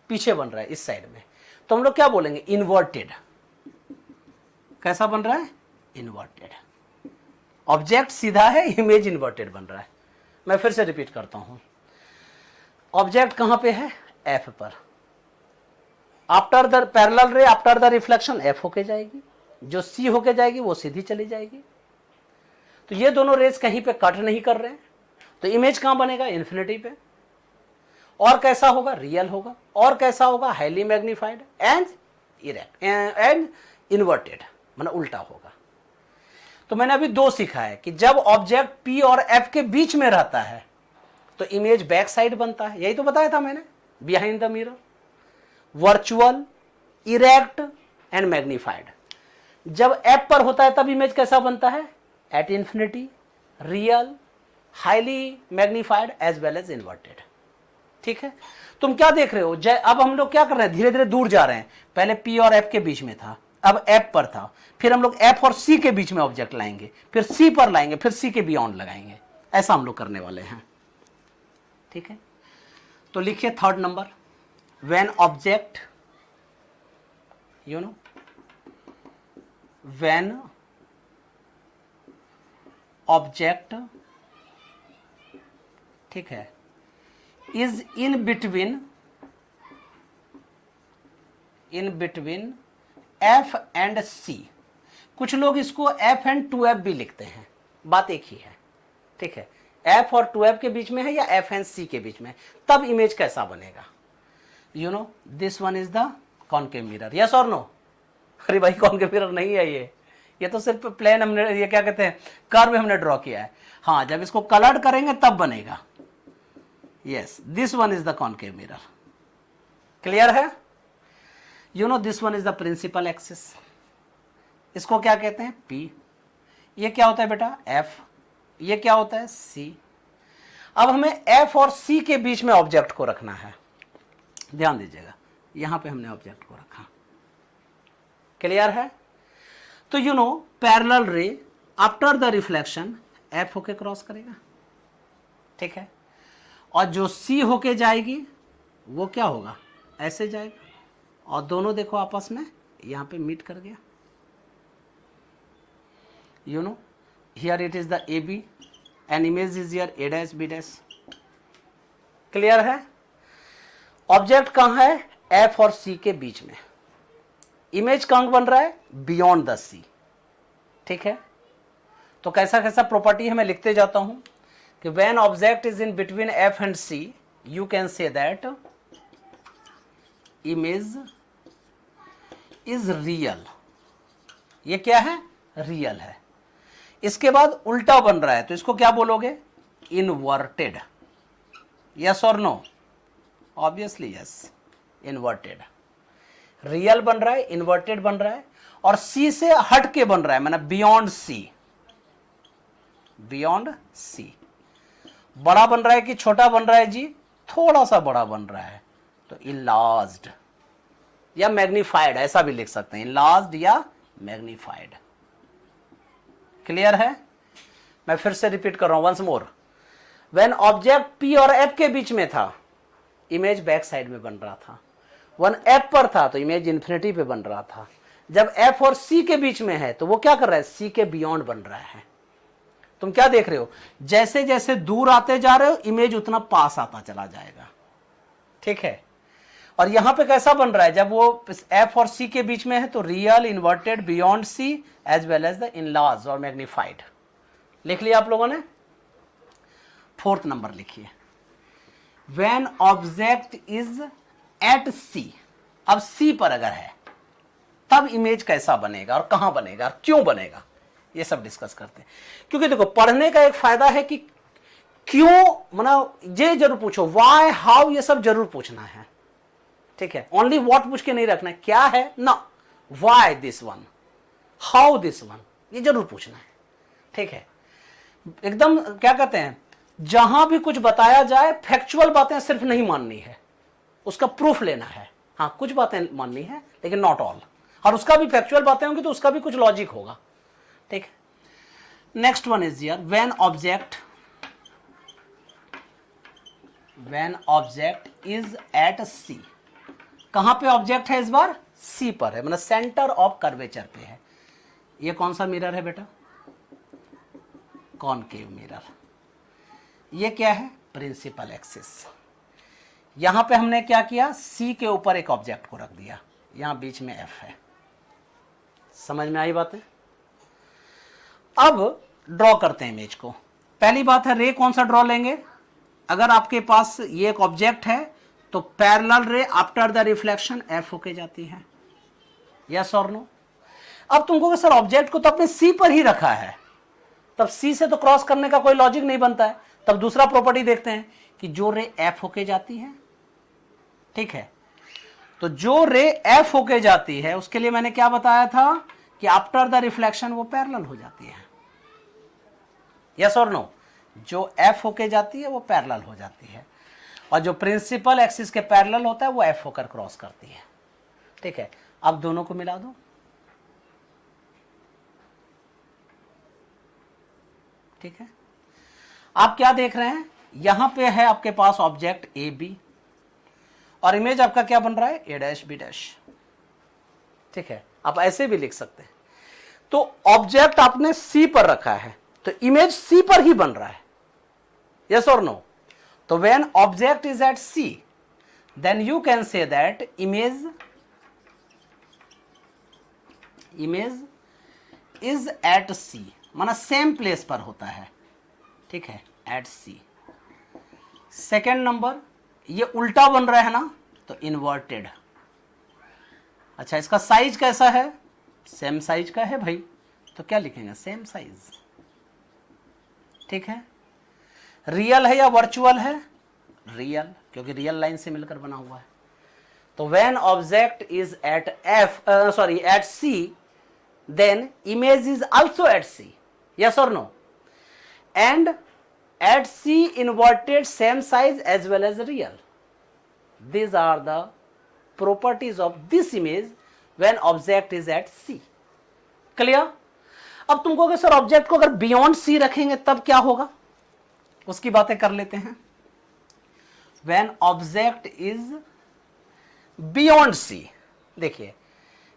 पीछे बन रहा है इस साइड में, तो हम लोग क्या बोलेंगे, इन्वर्टेड। कैसा बन रहा है, इन्वर्टेड। ऑब्जेक्ट सीधा है, इमेज इन्वर्टेड बन रहा है। मैं फिर से रिपीट करता हूं, ऑब्जेक्ट कहां पे है, एफ पर, after the parallel ray after the reflection F होके जाएगी, जो सी होके जाएगी वो सीधी चली जाएगी। तो ये दोनों रेज कहीं पे कट नहीं कर रहे हैं, तो इमेज कहां बनेगा, इन्फिनिटी पे। और कैसा होगा, रियल होगा। और कैसा होगा, highly magnified and erect and inverted, मतलब उल्टा होगा। तो मैंने अभी दो सीखा है कि जब ऑब्जेक्ट P और F के बीच में रहता है तो इमेज बैक साइड बनता है, यही तो बताया था मैंने, behind the mirror, virtual, erect and magnified. जब F पर होता है तब इमेज कैसा बनता है, at infinity, real, highly magnified as well as inverted, ठीक है। तुम क्या देख रहे हो, अब हम लोग क्या कर रहे हैं, धीरे धीरे दूर जा रहे हैं। पहले P और F के बीच में था, अब F पर था, फिर हम लोग F और C के बीच में ऑब्जेक्ट लाएंगे, फिर C पर लाएंगे, फिर C के बियॉन्ड लगाएंगे, ऐसा हम लोग करने वाले हैं, ठीक है। तो लिखिए third number, when object, you know, when object, ठीक है, is in between F and C। कुछ लोग इसको F एंड 2F भी लिखते हैं, बात एक ही है, ठीक है। F और 2F के बीच में है या F एंड C के बीच में, तब इमेज कैसा बनेगा, you know, this one is the concave mirror, yes और नो। अरे भाई कॉनकेव मिरर नहीं है ये तो सिर्फ प्लेन हमने, ये क्या कहते हैं, कर्व हमने ड्रॉ किया है। हाँ, जब इसको कलर्ड करेंगे तब बनेगा, yes, this one is the concave mirror, clear है। You know this one is the principal axis, इसको क्या कहते हैं, P। ये क्या होता है बेटा, F। ये क्या होता है, C। अब हमें F और C के बीच में ऑब्जेक्ट को रखना है, ध्यान दीजिएगा, यहां पे हमने ऑब्जेक्ट को रखा, क्लियर है। तो you no parallel ray after the reflection F होके क्रॉस करेगा, ठीक है, और जो C होके जाएगी वो क्या होगा, ऐसे जाएगा, और दोनों देखो आपस में यहां पे मीट कर गया, you know, here it is the AB and image is here A dash B dash, clear है। ऑब्जेक्ट कहां है, F और C के बीच में, इमेज कहां बन रहा है, बियॉन्ड द C, ठीक है। तो कैसा कैसा प्रॉपर्टी है मैं लिखते जाता हूं कि when object is in between F and C you can say that image is real. ये क्या है? रियल है। इसके बाद उल्टा बन रहा है तो इसको क्या बोलोगे? इनवर्टेड। यस और no? Obviously yes, inverted. Real बन रहा है, इन्वर्टेड बन रहा है, और सी से हट के बन रहा है, माना बियॉन्ड सी। बियॉन्ड सी। बड़ा बन रहा है कि छोटा बन रहा है जी? थोड़ा सा बड़ा बन रहा है, तो इनलार्ज्ड या मैग्नीफाइड ऐसा भी लिख सकते हैं, इनलार्ज्ड या मैग्नीफाइड। क्लियर है? मैं फिर से रिपीट कर रहा हूं once more. When object P और एफ के बीच में था, इमेज बैक साइड में बन रहा था। वन एफ पर था तो इमेज इन्फिनिटी पे बन रहा था। जब एफ और सी के बीच में है तो वो क्या कर रहा है? सी के बियॉन्ड बन रहा है। तुम क्या देख रहे हो? जैसे जैसे दूर आते जा रहे हो इमेज उतना पास आता चला जाएगा। ठीक है? और यहां पे कैसा बन रहा है? जब वो एफ और सी के बीच में है तो real, inverted, beyond C as well as the enlarge और मैग्नीफाइड। लिख लिया आप लोगों ने? फोर्थ नंबर लिखिए, when object is at C. अब सी पर अगर है तब इमेज कैसा बनेगा और कहां बनेगा और क्यों बनेगा, ये सब डिस्कस करते हैं। क्योंकि देखो पढ़ने का एक फायदा है कि क्यों, मतलब ये जरूर पूछो, व्हाई, हाउ, ये सब जरूर पूछना है। ठीक है? ओनली व्हाट पूछ के नहीं रखना है, क्या है ना, why this one, how this one, ये जरूर पूछना है। ठीक है? एकदम क्या कहते हैं, जहां भी कुछ बताया जाए फैक्चुअल बातें सिर्फ नहीं माननी है, उसका प्रूफ लेना है। हाँ, कुछ बातें माननी है लेकिन नॉट ऑल, और उसका भी फैक्चुअल बातें होंगी तो उसका भी कुछ लॉजिक होगा। ठीक है? Next one is here, when object is at C. कहां पे ऑब्जेक्ट है इस बार? सी पर है, मतलब सेंटर ऑफ कर्वेचर पे है। ये कौन सा मिरर है बेटा? Concave mirror. ये क्या है? Principal axis. यहां पे हमने क्या किया? सी के ऊपर एक ऑब्जेक्ट को रख दिया, यहां बीच में एफ है। समझ में आई बातें? अब ड्रॉ करते हैं इमेज को। पहली बात है, रे कौन सा ड्रॉ लेंगे? अगर आपके पास ये एक ऑब्जेक्ट है तो parallel ray after the reflection F होके जाती है। यस और नो? अब तुमको सर ऑब्जेक्ट को तो अपने सी पर ही रखा है, तब सी से तो क्रॉस करने का कोई लॉजिक नहीं बनता है। तब दूसरा प्रॉपर्टी देखते हैं कि जो रे एफ होके जाती है, ठीक है, तो जो रे एफ होके जाती है उसके लिए मैंने क्या बताया था कि आफ्टर द रिफ्लेक्शन वो पैरेलल हो जाती है। यस और नो? जो एफ होके जाती है वो पैरेलल हो जाती है, और जो प्रिंसिपल एक्सिस के पैरेलल होता है वो एफ होकर क्रॉस करती है। ठीक है? अब दोनों को मिला दो। ठीक है? आप क्या देख रहे हैं? यहां पे है आपके पास ऑब्जेक्ट ए बी, और इमेज आपका क्या बन रहा है? ए डैश बी डैश। ठीक है? आप ऐसे भी लिख सकते हैं। तो ऑब्जेक्ट आपने सी पर रखा है तो इमेज सी पर ही बन रहा है। यस और नो? तो when object is at C then you can say that image is at C, माना सेम प्लेस पर होता है। ठीक है? एट सी। सेकेंड नंबर, ये उल्टा बन रहा है ना, तो इन्वर्टेड। अच्छा, इसका साइज कैसा है? सेम साइज का है भाई, तो क्या लिखेंगे? Same size. ठीक है? रियल है या वर्चुअल है? रियल, क्योंकि रियल लाइन से मिलकर बना हुआ है। तो when object is at C then image is also at C. Yes और no? And at C inverted same size as well as real. These are the properties of this image when object is at C. Clear? अब तुम कहोगे sir object को अगर beyond C रखेंगे तब क्या होगा, उसकी बातें कर लेते हैं। When object is beyond C, देखिए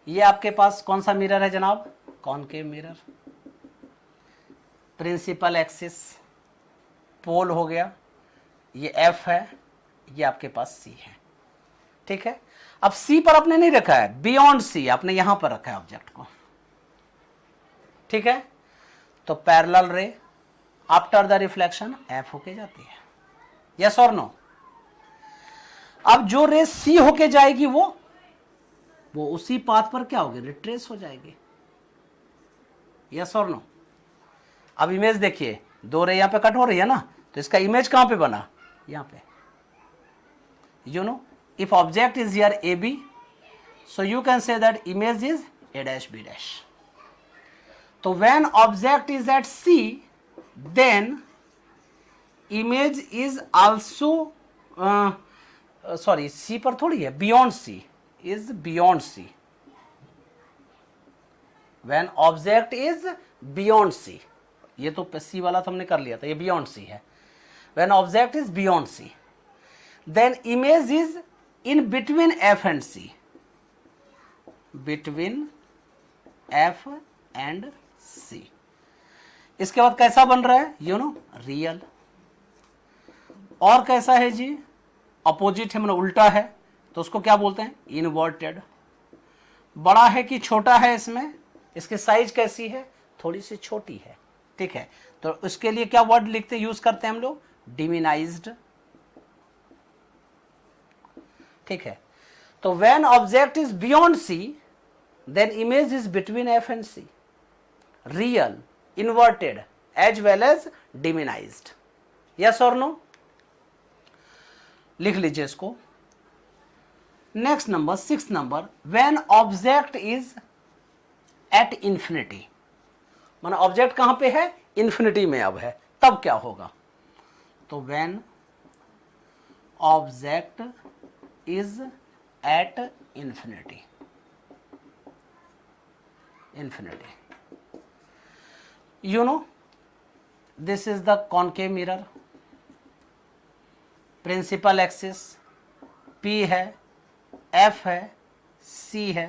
ये आपके पास कौन सा मिरर है जनाब? Concave mirror. प्रिंसिपल एक्सिस पोल हो गया, ये एफ है, ये आपके पास सी है। ठीक है? अब सी पर आपने नहीं रखा है, बियॉन्ड सी आपने यहां पर रखा है ऑब्जेक्ट को। ठीक है? तो parallel ray after the reflection F होके जाती है, यस और नो। अब जो रे सी होके जाएगी वो उसी पाथ पर क्या होगी, रिट्रेस हो जाएगी, यस और नो। अब इमेज देखिए, दो रे यहां पे कट हो रही है ना, तो इसका इमेज कहां पे बना, यहां पे, you know. If object is here A B, so you can say that image is a dash b dash. तो when object is at C, then image is also sorry C पर थोड़ी है, beyond C, is beyond C. When object is beyond C, ये तो C वाला तो हमने कर लिया था, ये beyond C है. When object is beyond C, then image is in between F and C. Between F and C. इसके बाद कैसा बन रहा है, यू नो, रियल. और कैसा है जी, अपोजिट है, मतलब उल्टा है, तो उसको क्या बोलते हैं, इनवर्टेड. बड़ा है कि छोटा है, इसमें इसकी साइज कैसी है, थोड़ी सी छोटी है, ठीक है. तो उसके लिए क्या वर्ड लिखते यूज करते हैं हम लोग, डिमिनाइज्ड, ठीक है. तो when object is beyond C, then image is between F and C. Real, inverted, as well as diminished. Yes or no? लिख लीजिए इसको. Next number, 6th number, when object is at infinity. माना object कहां पे है, infinity में अब है, तब क्या होगा. तो when object is at infinity, you know, this is the concave mirror, principal axis P है, F है, C है,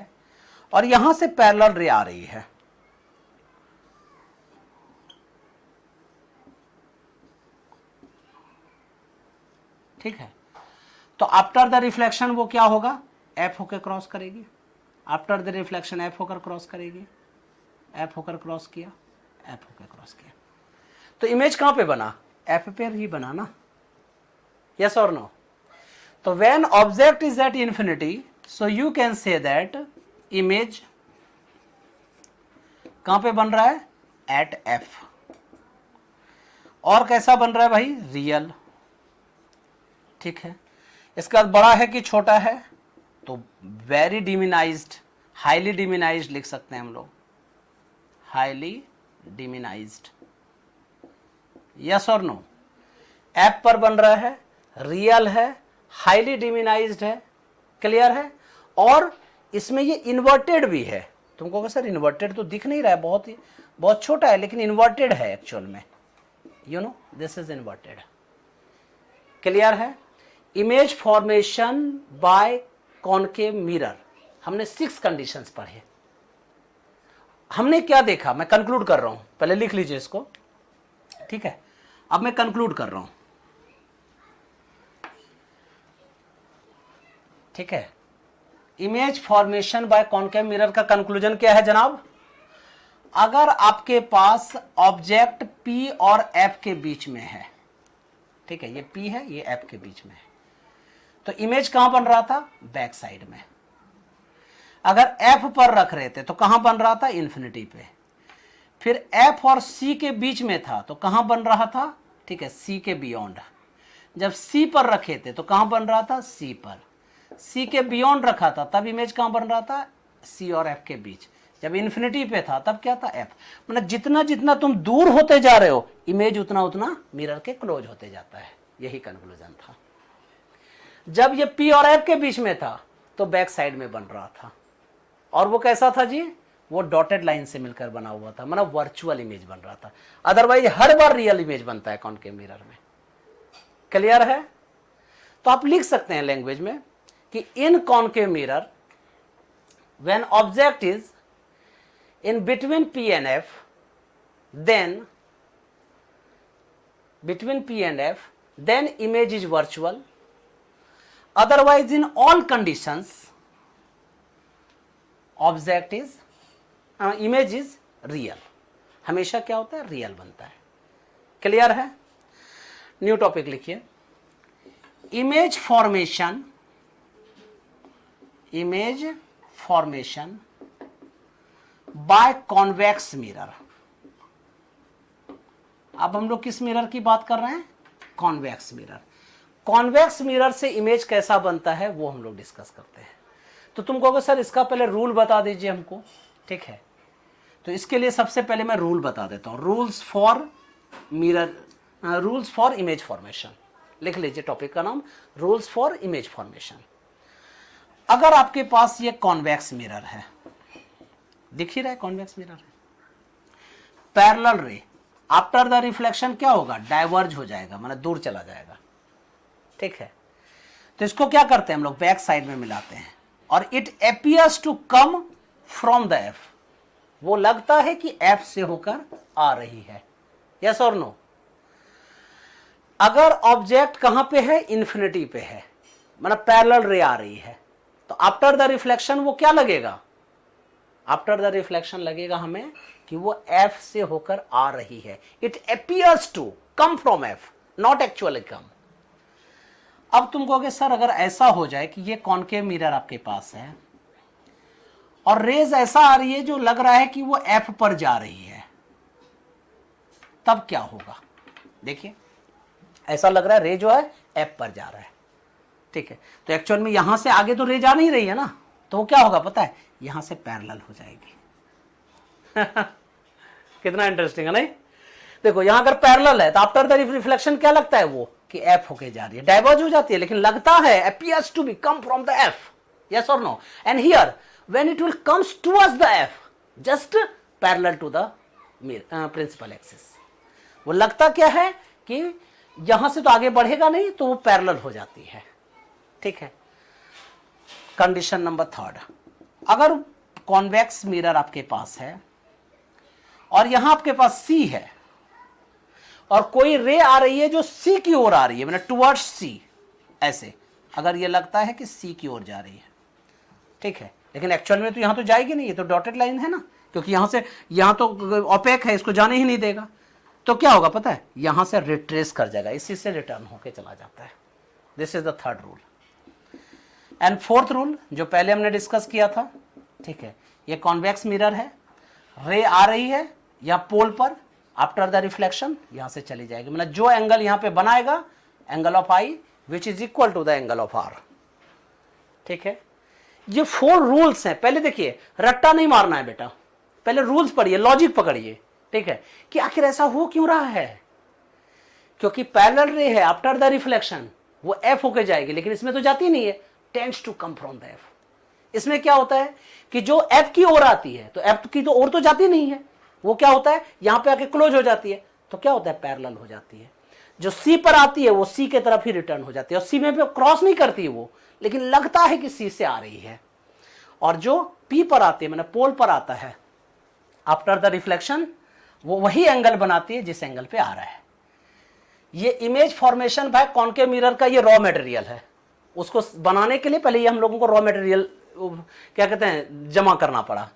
और यहां से पैरेलल रे आ रही है, ठीक है. तो आफ्टर द रिफ्लेक्शन वो क्या होगा, एफ होकर क्रॉस करेगी. आफ्टर द रिफ्लेक्शन एफ होकर क्रॉस करेगी, एफ होकर क्रॉस किया, एफ होकर क्रॉस किया. तो इमेज कहां पे बना, एफ पे ही बना ना, यस और नो. तो when object is at infinity, so you can say that image कहां पे बन रहा है, एट एफ. और कैसा बन रहा है भाई, रियल, ठीक है. इसका बड़ा है कि छोटा है, तो वेरी डिमिनाइज्ड, हाईली डिमिनाइज्ड लिख सकते हैं हम लोग, हाईली डिमिनाइज्ड, यस और नो. एप पर बन रहा है, रियल है, हाईली डिमिनाइज्ड है, क्लियर है. और इसमें ये इन्वर्टेड भी है. तुमको कहोगे सर इन्वर्टेड तो दिख नहीं रहा है, बहुत छोटा है, लेकिन इन्वर्टेड है एक्चुअल में, you know, this is inverted, clear है. Image formation by concave mirror, हमने 6 कंडीशंस पढ़े. हमने क्या देखा, मैं कंक्लूड कर रहा हूं, पहले लिख लीजिए इसको, ठीक है. अब मैं कंक्लूड कर रहा हूं, ठीक है. Image formation by concave mirror का कंक्लूजन क्या है जनाब, अगर आपके पास ऑब्जेक्ट P और F के बीच में है, ठीक है, ये P है, ये F के बीच में है, तो इमेज कहां बन रहा था, बैक साइड में. अगर F पर रख रहे थे तो कहां बन रहा था, इंफिनिटी पे. फिर F और C के बीच में था तो कहां बन रहा था, ठीक है, C के बियॉन्ड. जब C पर रखे थे तो कहां बन रहा था, C पर. C के बियॉन्ड रखा था तब इमेज कहां बन रहा था, C और F के बीच. जब इन्फिनिटी पे था तब क्या था, F. मतलब जितना जितना तुम दूर होते जा रहे हो, इमेज उतना उतना मिरर के क्लोज होते जाता है. यही कंक्लूजन था. जब ये P और F के बीच में था तो बैक साइड में बन रहा था, और वो कैसा था जी, वो डॉटेड लाइन से मिलकर बना हुआ था, मतलब वर्चुअल इमेज बन रहा था. अदरवाइज हर बार रियल इमेज बनता है कॉनकेव मिरर में, क्लियर है. तो आप लिख सकते हैं लैंग्वेज में कि in concave mirror when object is in between P and F, then between P and F, then image is virtual. Otherwise, in all conditions, object is image is real. हमेशा क्या होता है, रियल बनता है। Clear है? New topic लिखिए, image formation, image formation by convex mirror. अब हम लोग किस मिरर की बात कर रहे हैं, कॉन्वेक्स मिरर। कॉन्वेक्स मिरर से इमेज कैसा बनता है वो हम लोग डिस्कस करते हैं। तो तुम कहोगे सर इसका पहले रूल बता दीजिए हमको, ठीक है। तो इसके लिए सबसे पहले मैं रूल बता देता हूं, rules for mirror, rules for image formation. लिख लीजिए टॉपिक का नाम, रूल्स फॉर इमेज फॉर्मेशन। अगर आपके पास ये कॉन्वेक्स मिरर है, दिख ही रहा है कॉन्वेक्स मिरर है, parallel ray after the reflection क्या होगा, डाइवर्ज हो जाएगा, मतलब दूर चला जाएगा, ठीक है। तो इसको क्या करते हैं हम लोग, बैक साइड में मिलाते हैं, और it appears to come from the F, वो लगता है कि एफ से होकर आ रही है, यस और नो। अगर ऑब्जेक्ट कहां पे है, इन्फिनिटी पे है, मतलब पैरेलल रे आ रही है, तो आफ्टर द रिफ्लेक्शन वो क्या लगेगा, आफ्टर द रिफ्लेक्शन लगेगा हमें कि वो एफ से होकर आ रही है। It appears to come from F, not actually come. अब तुम कहोगे सर अगर ऐसा हो जाए कि ये कॉनकेव मिरर आपके पास है और रेज ऐसा आ रही है जो लग रहा है कि वो एफ पर जा रही है, तब क्या होगा। देखिए ऐसा लग रहा है रे जो है एफ पर जा रहा है, ठीक है। तो एक्चुअल में यहां से आगे तो रे जा नहीं रही है ना, तो वो क्या होगा पता है, यहां से पैरेलल हो जाएगी। कितना इंटरेस्टिंग है नहीं। देखो यहां अगर पैरेलल है तो आफ्टर द रिफ्लेक्शन क्या लगता है वो कि एफ होके जा रही है, डाइवर्ज हो जाती है, लेकिन लगता है appears to be come from the F, yes और no. And here when it will comes towards the F, just parallel to the principal axis, वो लगता क्या है कि यहां से तो आगे बढ़ेगा नहीं, तो वो पैरेलल हो जाती है, ठीक है। कंडीशन नंबर थर्ड, अगर कॉन्वेक्स मिरर आपके पास है और यहां आपके पास सी है और कोई रे आ रही है जो सी की ओर आ रही है, मतलब टुवर्ड्स सी, ऐसे अगर ये लगता है कि सी की ओर जा रही है, ठीक है, लेकिन एक्चुअल में तो यहां तो जाएगी नहीं, ये तो डॉटेड लाइन है ना, क्योंकि यहां से यहां तो ओपेक है, इसको जाने ही नहीं देगा, तो क्या होगा पता है, यहां से रिट्रेस कर जाएगा, इसी से रिटर्न होके चला जाता है। This is the third rule. And fourth rule जो पहले हमने डिस्कस किया था, ठीक है, ये कॉन्वेक्स मिरर है, रे आ रही है या पोल पर, आफ्टर द रिफ्लेक्शन यहां से चली जाएगी, मतलब जो एंगल यहां पे बनाएगा, angle of I which is equal to the angle of R, ठीक है। ये 4 रूल्स हैं। पहले देखिए, रट्टा नहीं मारना है बेटा, पहले रूल्स पढ़िए, लॉजिक पकड़िए, ठीक है, कि आखिर ऐसा हो क्यों रहा है, क्योंकि पैरेलल रे है, आफ्टर द रिफ्लेक्शन वो एफ होके जाएगी, लेकिन इसमें तो जाती नहीं है, tends to come from the F. इसमें क्या होता है कि जो एफ की ओर आती है, तो एफ की तो ओर तो जाती नहीं है, वो क्या होता है यहां पे आके क्लोज हो जाती है, तो क्या होता है पैरेलल हो जाती है। जो सी पर आती है वो सी के तरफ ही रिटर्न हो जाती है, और सी में क्रॉस नहीं करती है वो, लेकिन लगता है कि सी से आ रही है। और जो पी पर आती है, मैंने पोल पर आता है, आफ्टर द रिफ्लेक्शन वो वही एंगल बनाती है जिस एंगल पे आ रहा है। ये image formation by concave mirror का ये रॉ मटेरियल है, उसको बनाने के लिए पहले ये हम लोगों को रॉ मटेरियल क्या कहते हैं जमा करना पड़ा।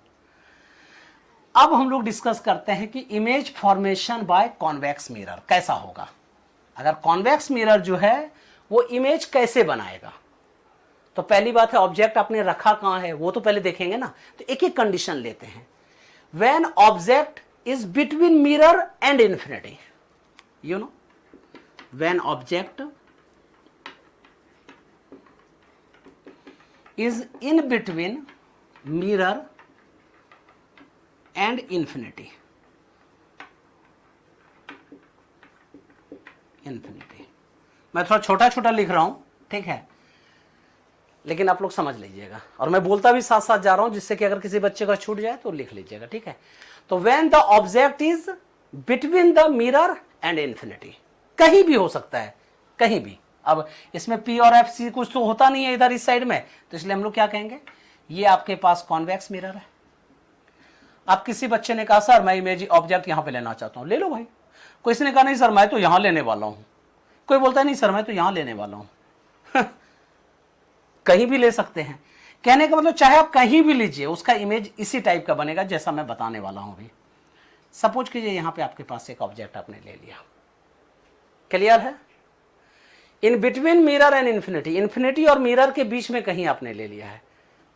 अब हम लोग डिस्कस करते हैं कि image formation by convex mirror कैसा होगा। अगर कॉन्वेक्स मिरर जो है वो इमेज कैसे बनाएगा, तो पहली बात है ऑब्जेक्ट आपने रखा कहां है वो तो पहले देखेंगे ना। तो एक एक कंडीशन लेते हैं। When object is between mirror and infinity, you know, when object is in between mirror and infinity, infinity मैं थोड़ा छोटा छोटा लिख रहा हूं, ठीक है, लेकिन आप लोग समझ लीजिएगा, और मैं बोलता भी साथ साथ जा रहा हूं जिससे कि अगर किसी बच्चे का छूट जाए तो लिख लीजिएगा, ठीक है। तो when the object is between the mirror and infinity, कहीं भी हो सकता है, कहीं भी। अब इसमें पी और एफ सी कुछ तो होता नहीं है इधर इस साइड में, तो इसलिए हम लोग क्या कहेंगे, ये आपके पास कॉन्वेक्स मिरर है। अब किसी बच्चे ने कहा सर मैं इमेज ऑब्जेक्ट यहां पे लेना चाहता हूं, ले लो भाई। कोई ने कहा नहीं सर मैं तो यहां लेने वाला हूं, कोई बोलता है नहीं सर मैं तो यहां लेने वाला हूं। कहीं भी ले सकते हैं, कहने का मतलब चाहे आप कहीं भी लीजिए उसका इमेज इसी टाइप का बनेगा जैसा मैं बताने वाला हूं अभी। सपोज कीजिए यहां पे आपके पास एक ऑब्जेक्ट आपने ले लिया, क्लियर है? In between mirror and infinity, infinity और मिरर के बीच में कहीं आपने ले लिया है।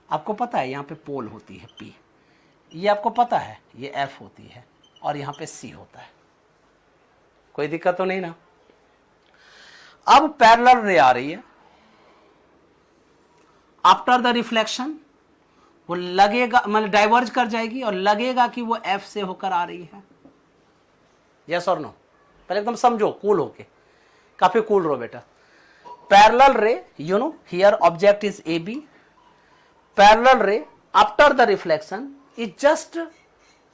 आपको पता है यहां पे पोल होती है P, ये आपको पता है ये F होती है और यहां पे C होता है, कोई दिक्कत तो नहीं ना? अब पैरेलल रे आ रही है, आफ्टर द रिफ्लेक्शन वो लगेगा, मतलब डाइवर्ज कर जाएगी और लगेगा कि वो F से होकर आ रही है। यस और नो? पहले एकदम समझो, कूल होके, काफी कूल रहो बेटा। Parallel ray, you know here object is AB, parallel ray after the reflection is just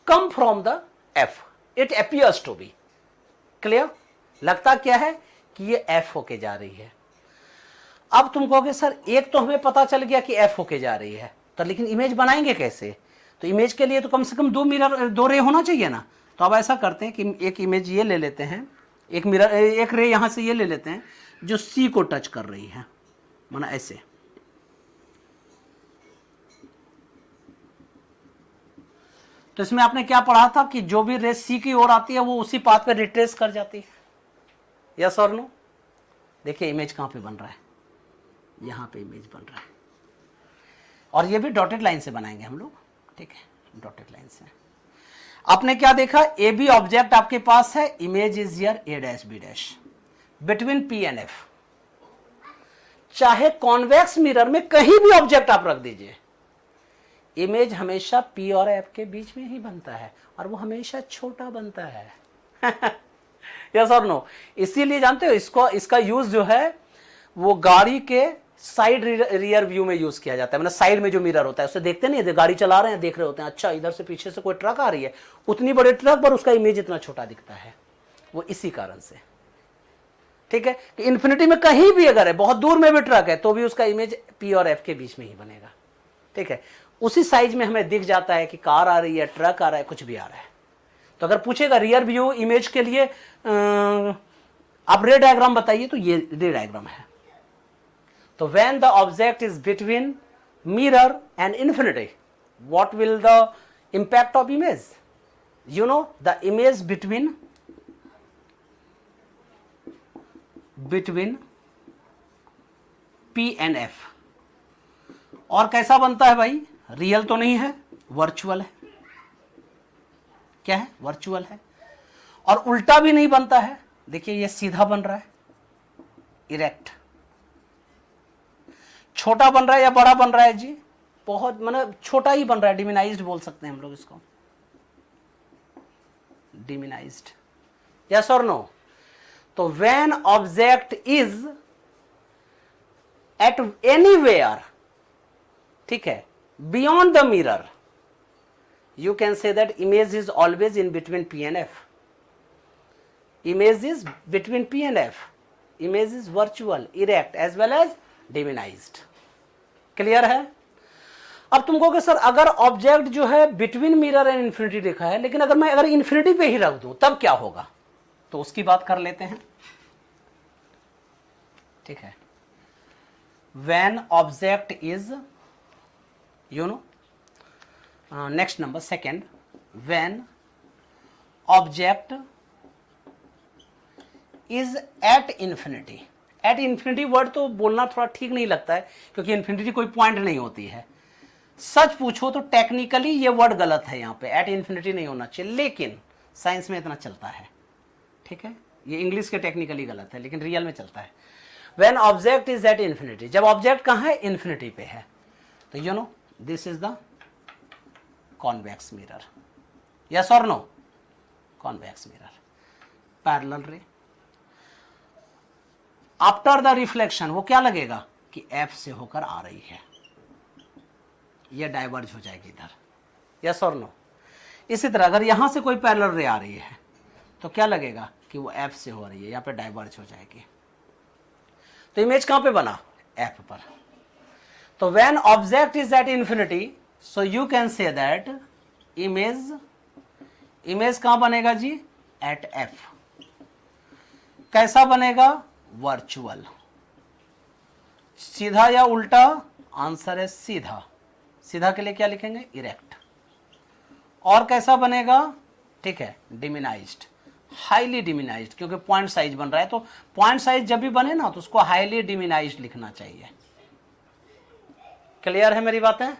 come from the F, it appears to be, clear? लगता क्या है कि ये F होके जा रही है। अब तुम कहोगे सर एक तो हमें पता चल गया कि F होके जा रही है, तो लेकिन इमेज बनाएंगे कैसे? तो इमेज के लिए तो कम से कम दो रे होना चाहिए ना। तो अब ऐसा करते हैं कि एक इमेज ये ले लेते हैं, एक रे यहां से ये ले लेते हैं जो C को टच कर रही है, माना ऐसे। तो इसमें आपने क्या पढ़ा था कि जो भी रे C की ओर आती है वो उसी पाथ पे रिट्रेस कर जाती है। यस और नो? देखिए इमेज कहां पे बन रहा है, यहां पे इमेज बन रहा है, और ये भी डॉटेड लाइन से बनाएंगे हम लोग, ठीक है? डॉटेड लाइन से। आपने क्या देखा, ए बी ऑब्जेक्ट आपके पास है, image is here A dash B dash between P and F। चाहे कॉन्वेक्स मिरर में कहीं भी ऑब्जेक्ट आप रख दीजिए, इमेज हमेशा P और F के बीच में ही बनता है और वो हमेशा छोटा बनता है। यस और नो? इसीलिए जानते हो इसका यूज जो है वो गाड़ी के साइड रियर व्यू में यूज किया जाता है। मतलब साइड में जो मिरर होता है उससे देखते नहीं है, गाड़ी चला रहे हैं देख रहे होते हैं, अच्छा इधर से पीछे से कोई ट्रक आ रही है, उतनी बड़े ट्रक पर उसका इमेज इतना छोटा दिखता है, वो इसी कारण से, ठीक है? कि इन्फिनिटी में कहीं भी अगर है, बहुत दूर में भी ट्रक है, तो भी उसका इमेज P और F के बीच में ही बनेगा, ठीक है? उसी साइज में हमें दिख जाता है कि कार आ रही है, ट्रक आ रहा है, कुछ भी आ रहा है। तो अगर पूछेगा रियर व्यू इमेज के लिए आप रे डायग्राम बताइए, तो ये रे डायग्राम है। तो when the object is between mirror and infinity, what will the impact of image? You know the image between P and F, और कैसा बनता है भाई? रियल तो नहीं है, वर्चुअल है। क्या है? वर्चुअल है। और उल्टा भी नहीं बनता है, देखिए ये सीधा बन रहा है, इरेक्ट। छोटा बन रहा है या बड़ा बन रहा है जी? बहुत, मतलब छोटा ही बन रहा है, डिमिनाइज्ड बोल सकते हैं हम लोग इसको, डिमिनाइज्ड। यस और नो? तो when object is at anywhere, ठीक है, beyond the mirror, you can say that image is always in between P and F. Image is between P and F. Image is virtual, erect as well as diminished. Clear है? अब तुम कहोगे sir अगर object जो है between mirror and infinity लिखा है, लेकिन अगर इन्फिनिटी पे ही रख दूं तब क्या होगा? तो उसकी बात कर लेते हैं, ठीक है? When object is, you know, next number second, when object is at infinity, at infinity word तो बोलना थोड़ा ठीक नहीं लगता है क्योंकि इन्फिनिटी कोई पॉइंट नहीं होती है। सच पूछो तो टेक्निकली ये वर्ड गलत है, यहाँ पे एट इन्फिनिटी नहीं होना चाहिए, लेकिन साइंस में इतना चलता है, ठीक है? ये इंग्लिश के टेक्निकली गलत है लेकिन रियल में चलता है। when object is at infinity, जब ऑब्जेक्ट कहाँ है? इन्फिनिटी पे है, तो you know this is the convex mirror. Yes और no? Convex mirror, parallel ray. After the reflection वो क्या लगेगा कि F से होकर आ रही है, ये डाइवर्ज हो जाएगी इधर। यस और नो? इसी तरह अगर यहां से कोई पैरेलल रे आ रही है तो क्या लगेगा कि वो F से हो रही है, यहां पे डाइवर्ज हो जाएगी। तो इमेज कहां पे बना? F पर। तो when object is at infinity, so you can say that image कहां बनेगा जी? Eight F। कैसा बनेगा? वर्चुअल। सीधा या उल्टा? आंसर है सीधा। सीधा के लिए क्या लिखेंगे? इरेक्ट। और कैसा बनेगा? ठीक है, डिमिनाइज्ड, हाईली डिमिनाइज्ड, क्योंकि पॉइंट साइज बन रहा है, तो पॉइंट साइज जब भी बने ना तो उसको हाईली डिमिनाइज्ड लिखना चाहिए। क्लियर है मेरी बातें?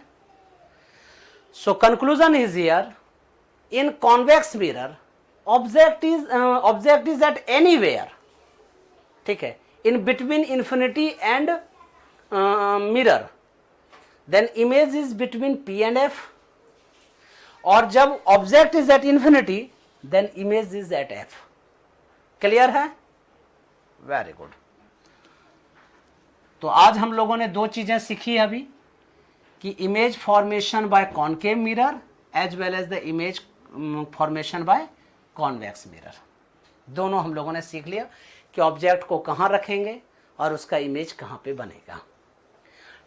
So conclusion is here, in convex mirror object is at anywhere, ठीक है, in between infinity and mirror, then image is between P and F, और जब object is at infinity then image is at F. Clear है? Very good. तो आज हम लोगों ने दो चीजें सीखी अभी, कि image formation by concave mirror as well as the image formation by convex mirror. दोनों हम लोगों ने सीख लिया कि ऑब्जेक्ट को कहां रखेंगे और उसका इमेज कहां पे बनेगा।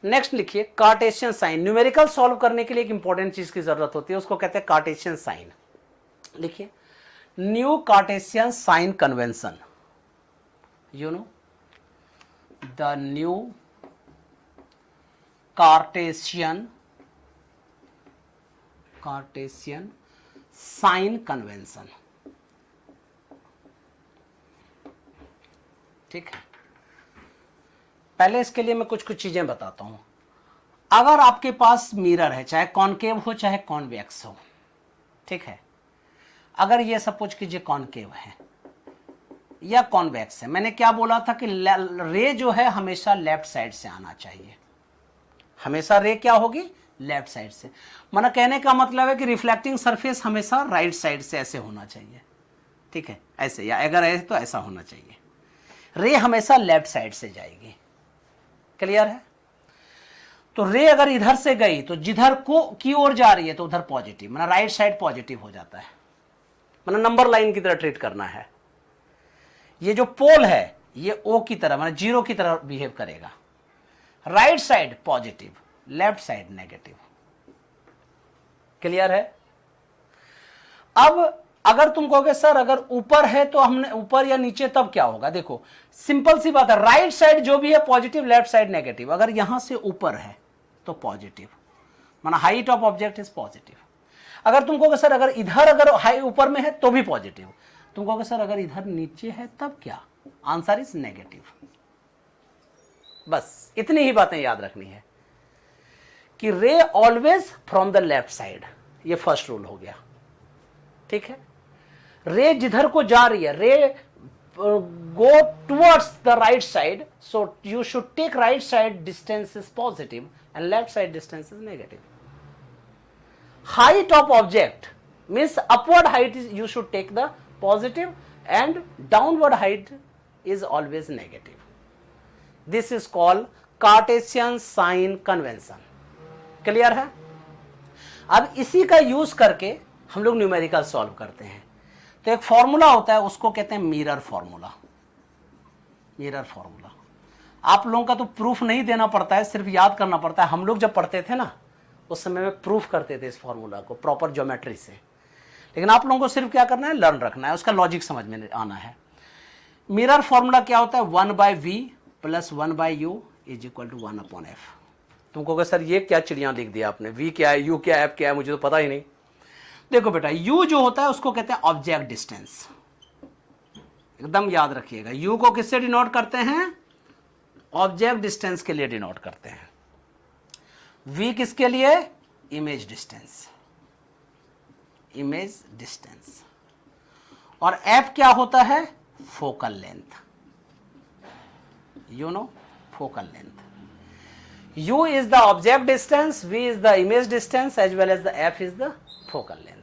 नेक्स्ट लिखिए कार्टेशियन साइन। न्यूमेरिकल सॉल्व करने के लिए एक इंपॉर्टेंट चीज की जरूरत होती है, उसको कहते हैं कार्टेशियन साइन। लिखिए new Cartesian sign convention, you know the new Cartesian sign convention, ठीक है। पहले इसके लिए मैं कुछ चीजें बताता हूं। अगर आपके पास मिरर है, चाहे कॉनकेव हो चाहे कॉन्वेक्स हो, ठीक है, अगर ये सपोज कीजिए कॉनकेव है या कॉन्वेक्स है, मैंने क्या बोला था कि रे जो है हमेशा लेफ्ट साइड से आना चाहिए, हमेशा रे क्या होगी, लेफ्ट साइड से। माना कहने का मतलब है कि रिफ्लेक्टिंग सरफेस हमेशा राइट साइड से ऐसे होना चाहिए, ठीक है, ऐसे, या अगर ऐसे तो ऐसा होना चाहिए। रे हमेशा लेफ्ट साइड से जाएगी। क्लियर है? तो रे अगर इधर से गई तो जिधर को की ओर जा रही है तो उधर पॉजिटिव, मतलब राइट साइड पॉजिटिव हो जाता है, मतलब नंबर लाइन की तरह ट्रीट करना है। ये जो पोल है ये ओ की तरह, मतलब जीरो की तरह बिहेव करेगा। Right side positive, left side negative. Clear है? अब अगर तुम कहोगे सर अगर ऊपर है तो हमने ऊपर या नीचे तब क्या होगा, देखो सिंपल सी बात है, राइट साइड जो भी है पॉजिटिव, लेफ्ट साइड नेगेटिव। अगर यहां से ऊपर है तो पॉजिटिव, माना height of object is positive. अगर तुम कहोगे सर अगर इधर अगर हाई ऊपर में है तो भी पॉजिटिव, तुम कहोगे सर अगर इधर नीचे है तब क्या, आंसर इज नेगेटिव। बस इतनी ही बातें याद रखनी है कि रे always from the left side, ये फर्स्ट रूल हो गया, ठीक है। रे जिधर को जा रही है, ray go towards the right side, so you should take right side distance is positive and left side distance is negative. Height of object means upward height is you should take the positive and downward height is always negative. This is called Cartesian sign convention. Clear है? अब इसी का use करके हम लोग numerical solve करते हैं। तो एक फॉर्मूला होता है, उसको कहते हैं मिरर फॉर्मूला। मिरर फॉर्मूला आप लोगों का तो प्रूफ नहीं देना पड़ता है, सिर्फ याद करना पड़ता है। हम लोग जब पढ़ते थे ना उस समय में प्रूफ करते थे इस फॉर्मूला को प्रॉपर ज्योमेट्री से, लेकिन आप लोगों को सिर्फ क्या करना है, लर्न रखना है, उसका लॉजिक समझ में आना है। मिरर फॉर्मूला क्या होता है, 1/v + 1/u is equal to 1/f। तुमको कहोगे सर ये क्या चिड़िया लिख दिया आपने, v क्या है, u क्या है, f क्या है, मुझे तो पता ही नहीं। देखो बेटा u जो होता है उसको कहते हैं ऑब्जेक्ट डिस्टेंस, एकदम याद रखिएगा। u को किससे डिनोट करते हैं, ऑब्जेक्ट डिस्टेंस के लिए डिनोट करते हैं। v किसके लिए, इमेज डिस्टेंस, इमेज डिस्टेंस। और f क्या होता है, focal length, you know focal length. u is the object distance, v is the image distance as well as the f is the focal length।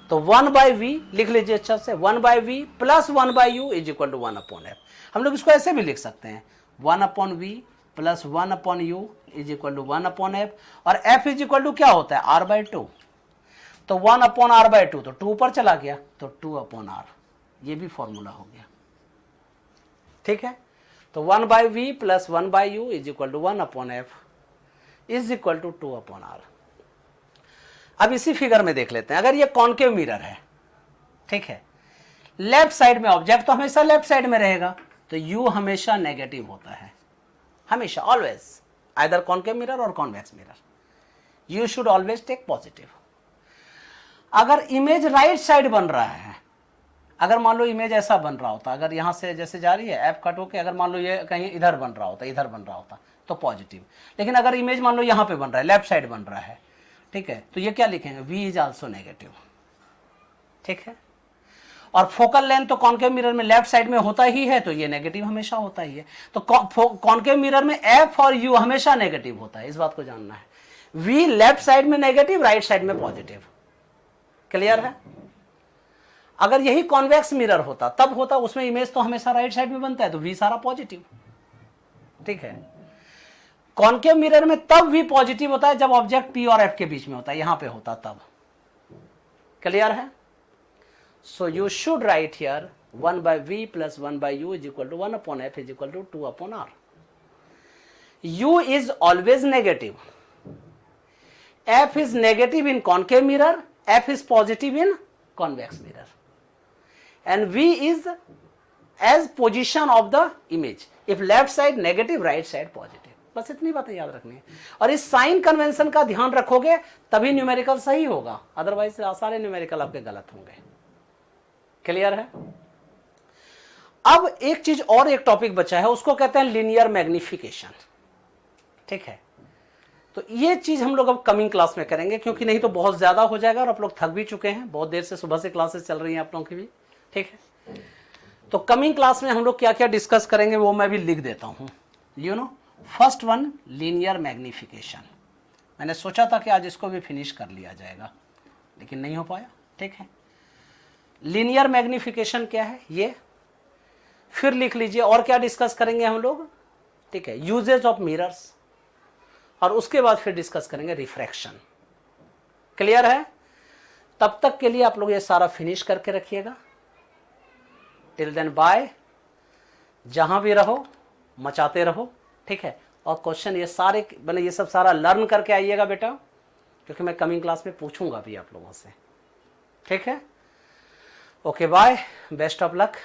तो 1/v लिख लीजिए अच्छा से, 1/v + 1/u is equal to 1/f। हम लोग इसको ऐसे भी लिख सकते हैं, 1/v + 1/u is equal to 1/f। और f इज इक्वल टू क्या होता है, r/2। तो 1/r/2 तो 2 ऊपर चला गया तो 2/r, ये भी फॉर्मूला हो गया, ठीक है। तो 1/v + 1/u is equal to 1/f is equal to 2/r। अब इसी फिगर में देख लेते हैं, अगर ये कॉनकेव मिरर है, ठीक है, लेफ्ट साइड में ऑब्जेक्ट तो हमेशा लेफ्ट साइड में रहेगा, तो u हमेशा नेगेटिव होता है, हमेशा, ऑलवेज, आइदर कॉनकेव मिरर और convex mirror, you should always take positive. अगर इमेज राइट साइड बन रहा है, अगर मान लो इमेज ऐसा बन रहा होता, अगर यहाँ से जैसे जा रही है एफ कट होके, अगर मान लो ये कहीं इधर बन रहा होता, इधर बन रहा होता तो पॉजिटिव। लेकिन अगर इमेज मान लो यहाँ पे बन रहा है, लेफ्ट साइड बन रहा है, ठीक है, तो ये क्या लिखेंगे, V इज आल्सो नेगेटिव, ठीक है। और फोकल लेंथ तो कॉनकेव मिरर में लेफ्ट साइड में होता ही है, तो ये नेगेटिव हमेशा होता ही है। तो कॉनकेव मिरर में F और U हमेशा नेगेटिव होता है, इस बात को जानना है। V लेफ्ट साइड में नेगेटिव, राइट साइड में पॉजिटिव। क्लियर है? अगर यही कॉन्वेक्स मिरर होता तब होता, उसमें इमेज तो हमेशा राइट साइड में बनता है, तो V सारा पॉजिटिव, ठीक है। कॉनकेव मिरर में तब V पॉजिटिव होता है जब ऑब्जेक्ट P और F के बीच में होता है, यहां पे होता तब। क्लियर है? So you should write here 1/V + 1/U is equal to 1/F is equal to 2/R। U is always negative. F is negative in concave mirror, F is positive in convex mirror, and V is as position of the image. If left side negative, right side positive. बस इतनी बातें याद रखनी है। और इस sign convention का ध्यान रखोगे तभी न्यूमेरिकल सही होगा, अदरवाइज सारे न्यूमेरिकल आपके गलत होंगे। क्लियर है? अब एक चीज और, एक टॉपिक बचा है, उसको कहते हैं लीनियर मैग्निफिकेशन, ठीक है। तो ये चीज हम लोग अब कमिंग क्लास में करेंगे, क्योंकि नहीं तो बहुत ज्यादा हो जाएगा और आप लोग थक भी चुके हैं, बहुत देर से सुबह से क्लासेस चल रही हैं आप लोगों की भी, ठीक है। तो कमिंग क्लास में हम लोग क्या क्या डिस्कस करेंगे वो मैं भी लिख देता हूं। You know, first one linear magnification. मैंने सोचा था कि आज इसको भी फिनिश कर लिया जाएगा, लेकिन नहीं हो पाया, ठीक है। लीनियर मैग्निफिकेशन क्या है ये फिर लिख लीजिए। और क्या डिस्कस करेंगे हम लोग, ठीक है, यूजेज ऑफ मिरर्स, और उसके बाद फिर डिस्कस करेंगे रिफ्रैक्शन। क्लियर है? तब तक के लिए आप लोग ये सारा फिनिश करके रखिएगा। Till then bye. जहां भी रहो मचाते रहो, ठीक है। और क्वेश्चन ये सारे मैंने ये सब सारा लर्न करके आइएगा बेटा, क्योंकि मैं कमिंग क्लास में पूछूंगा भी आप लोगों से, ठीक है। Okay bye, best of luck.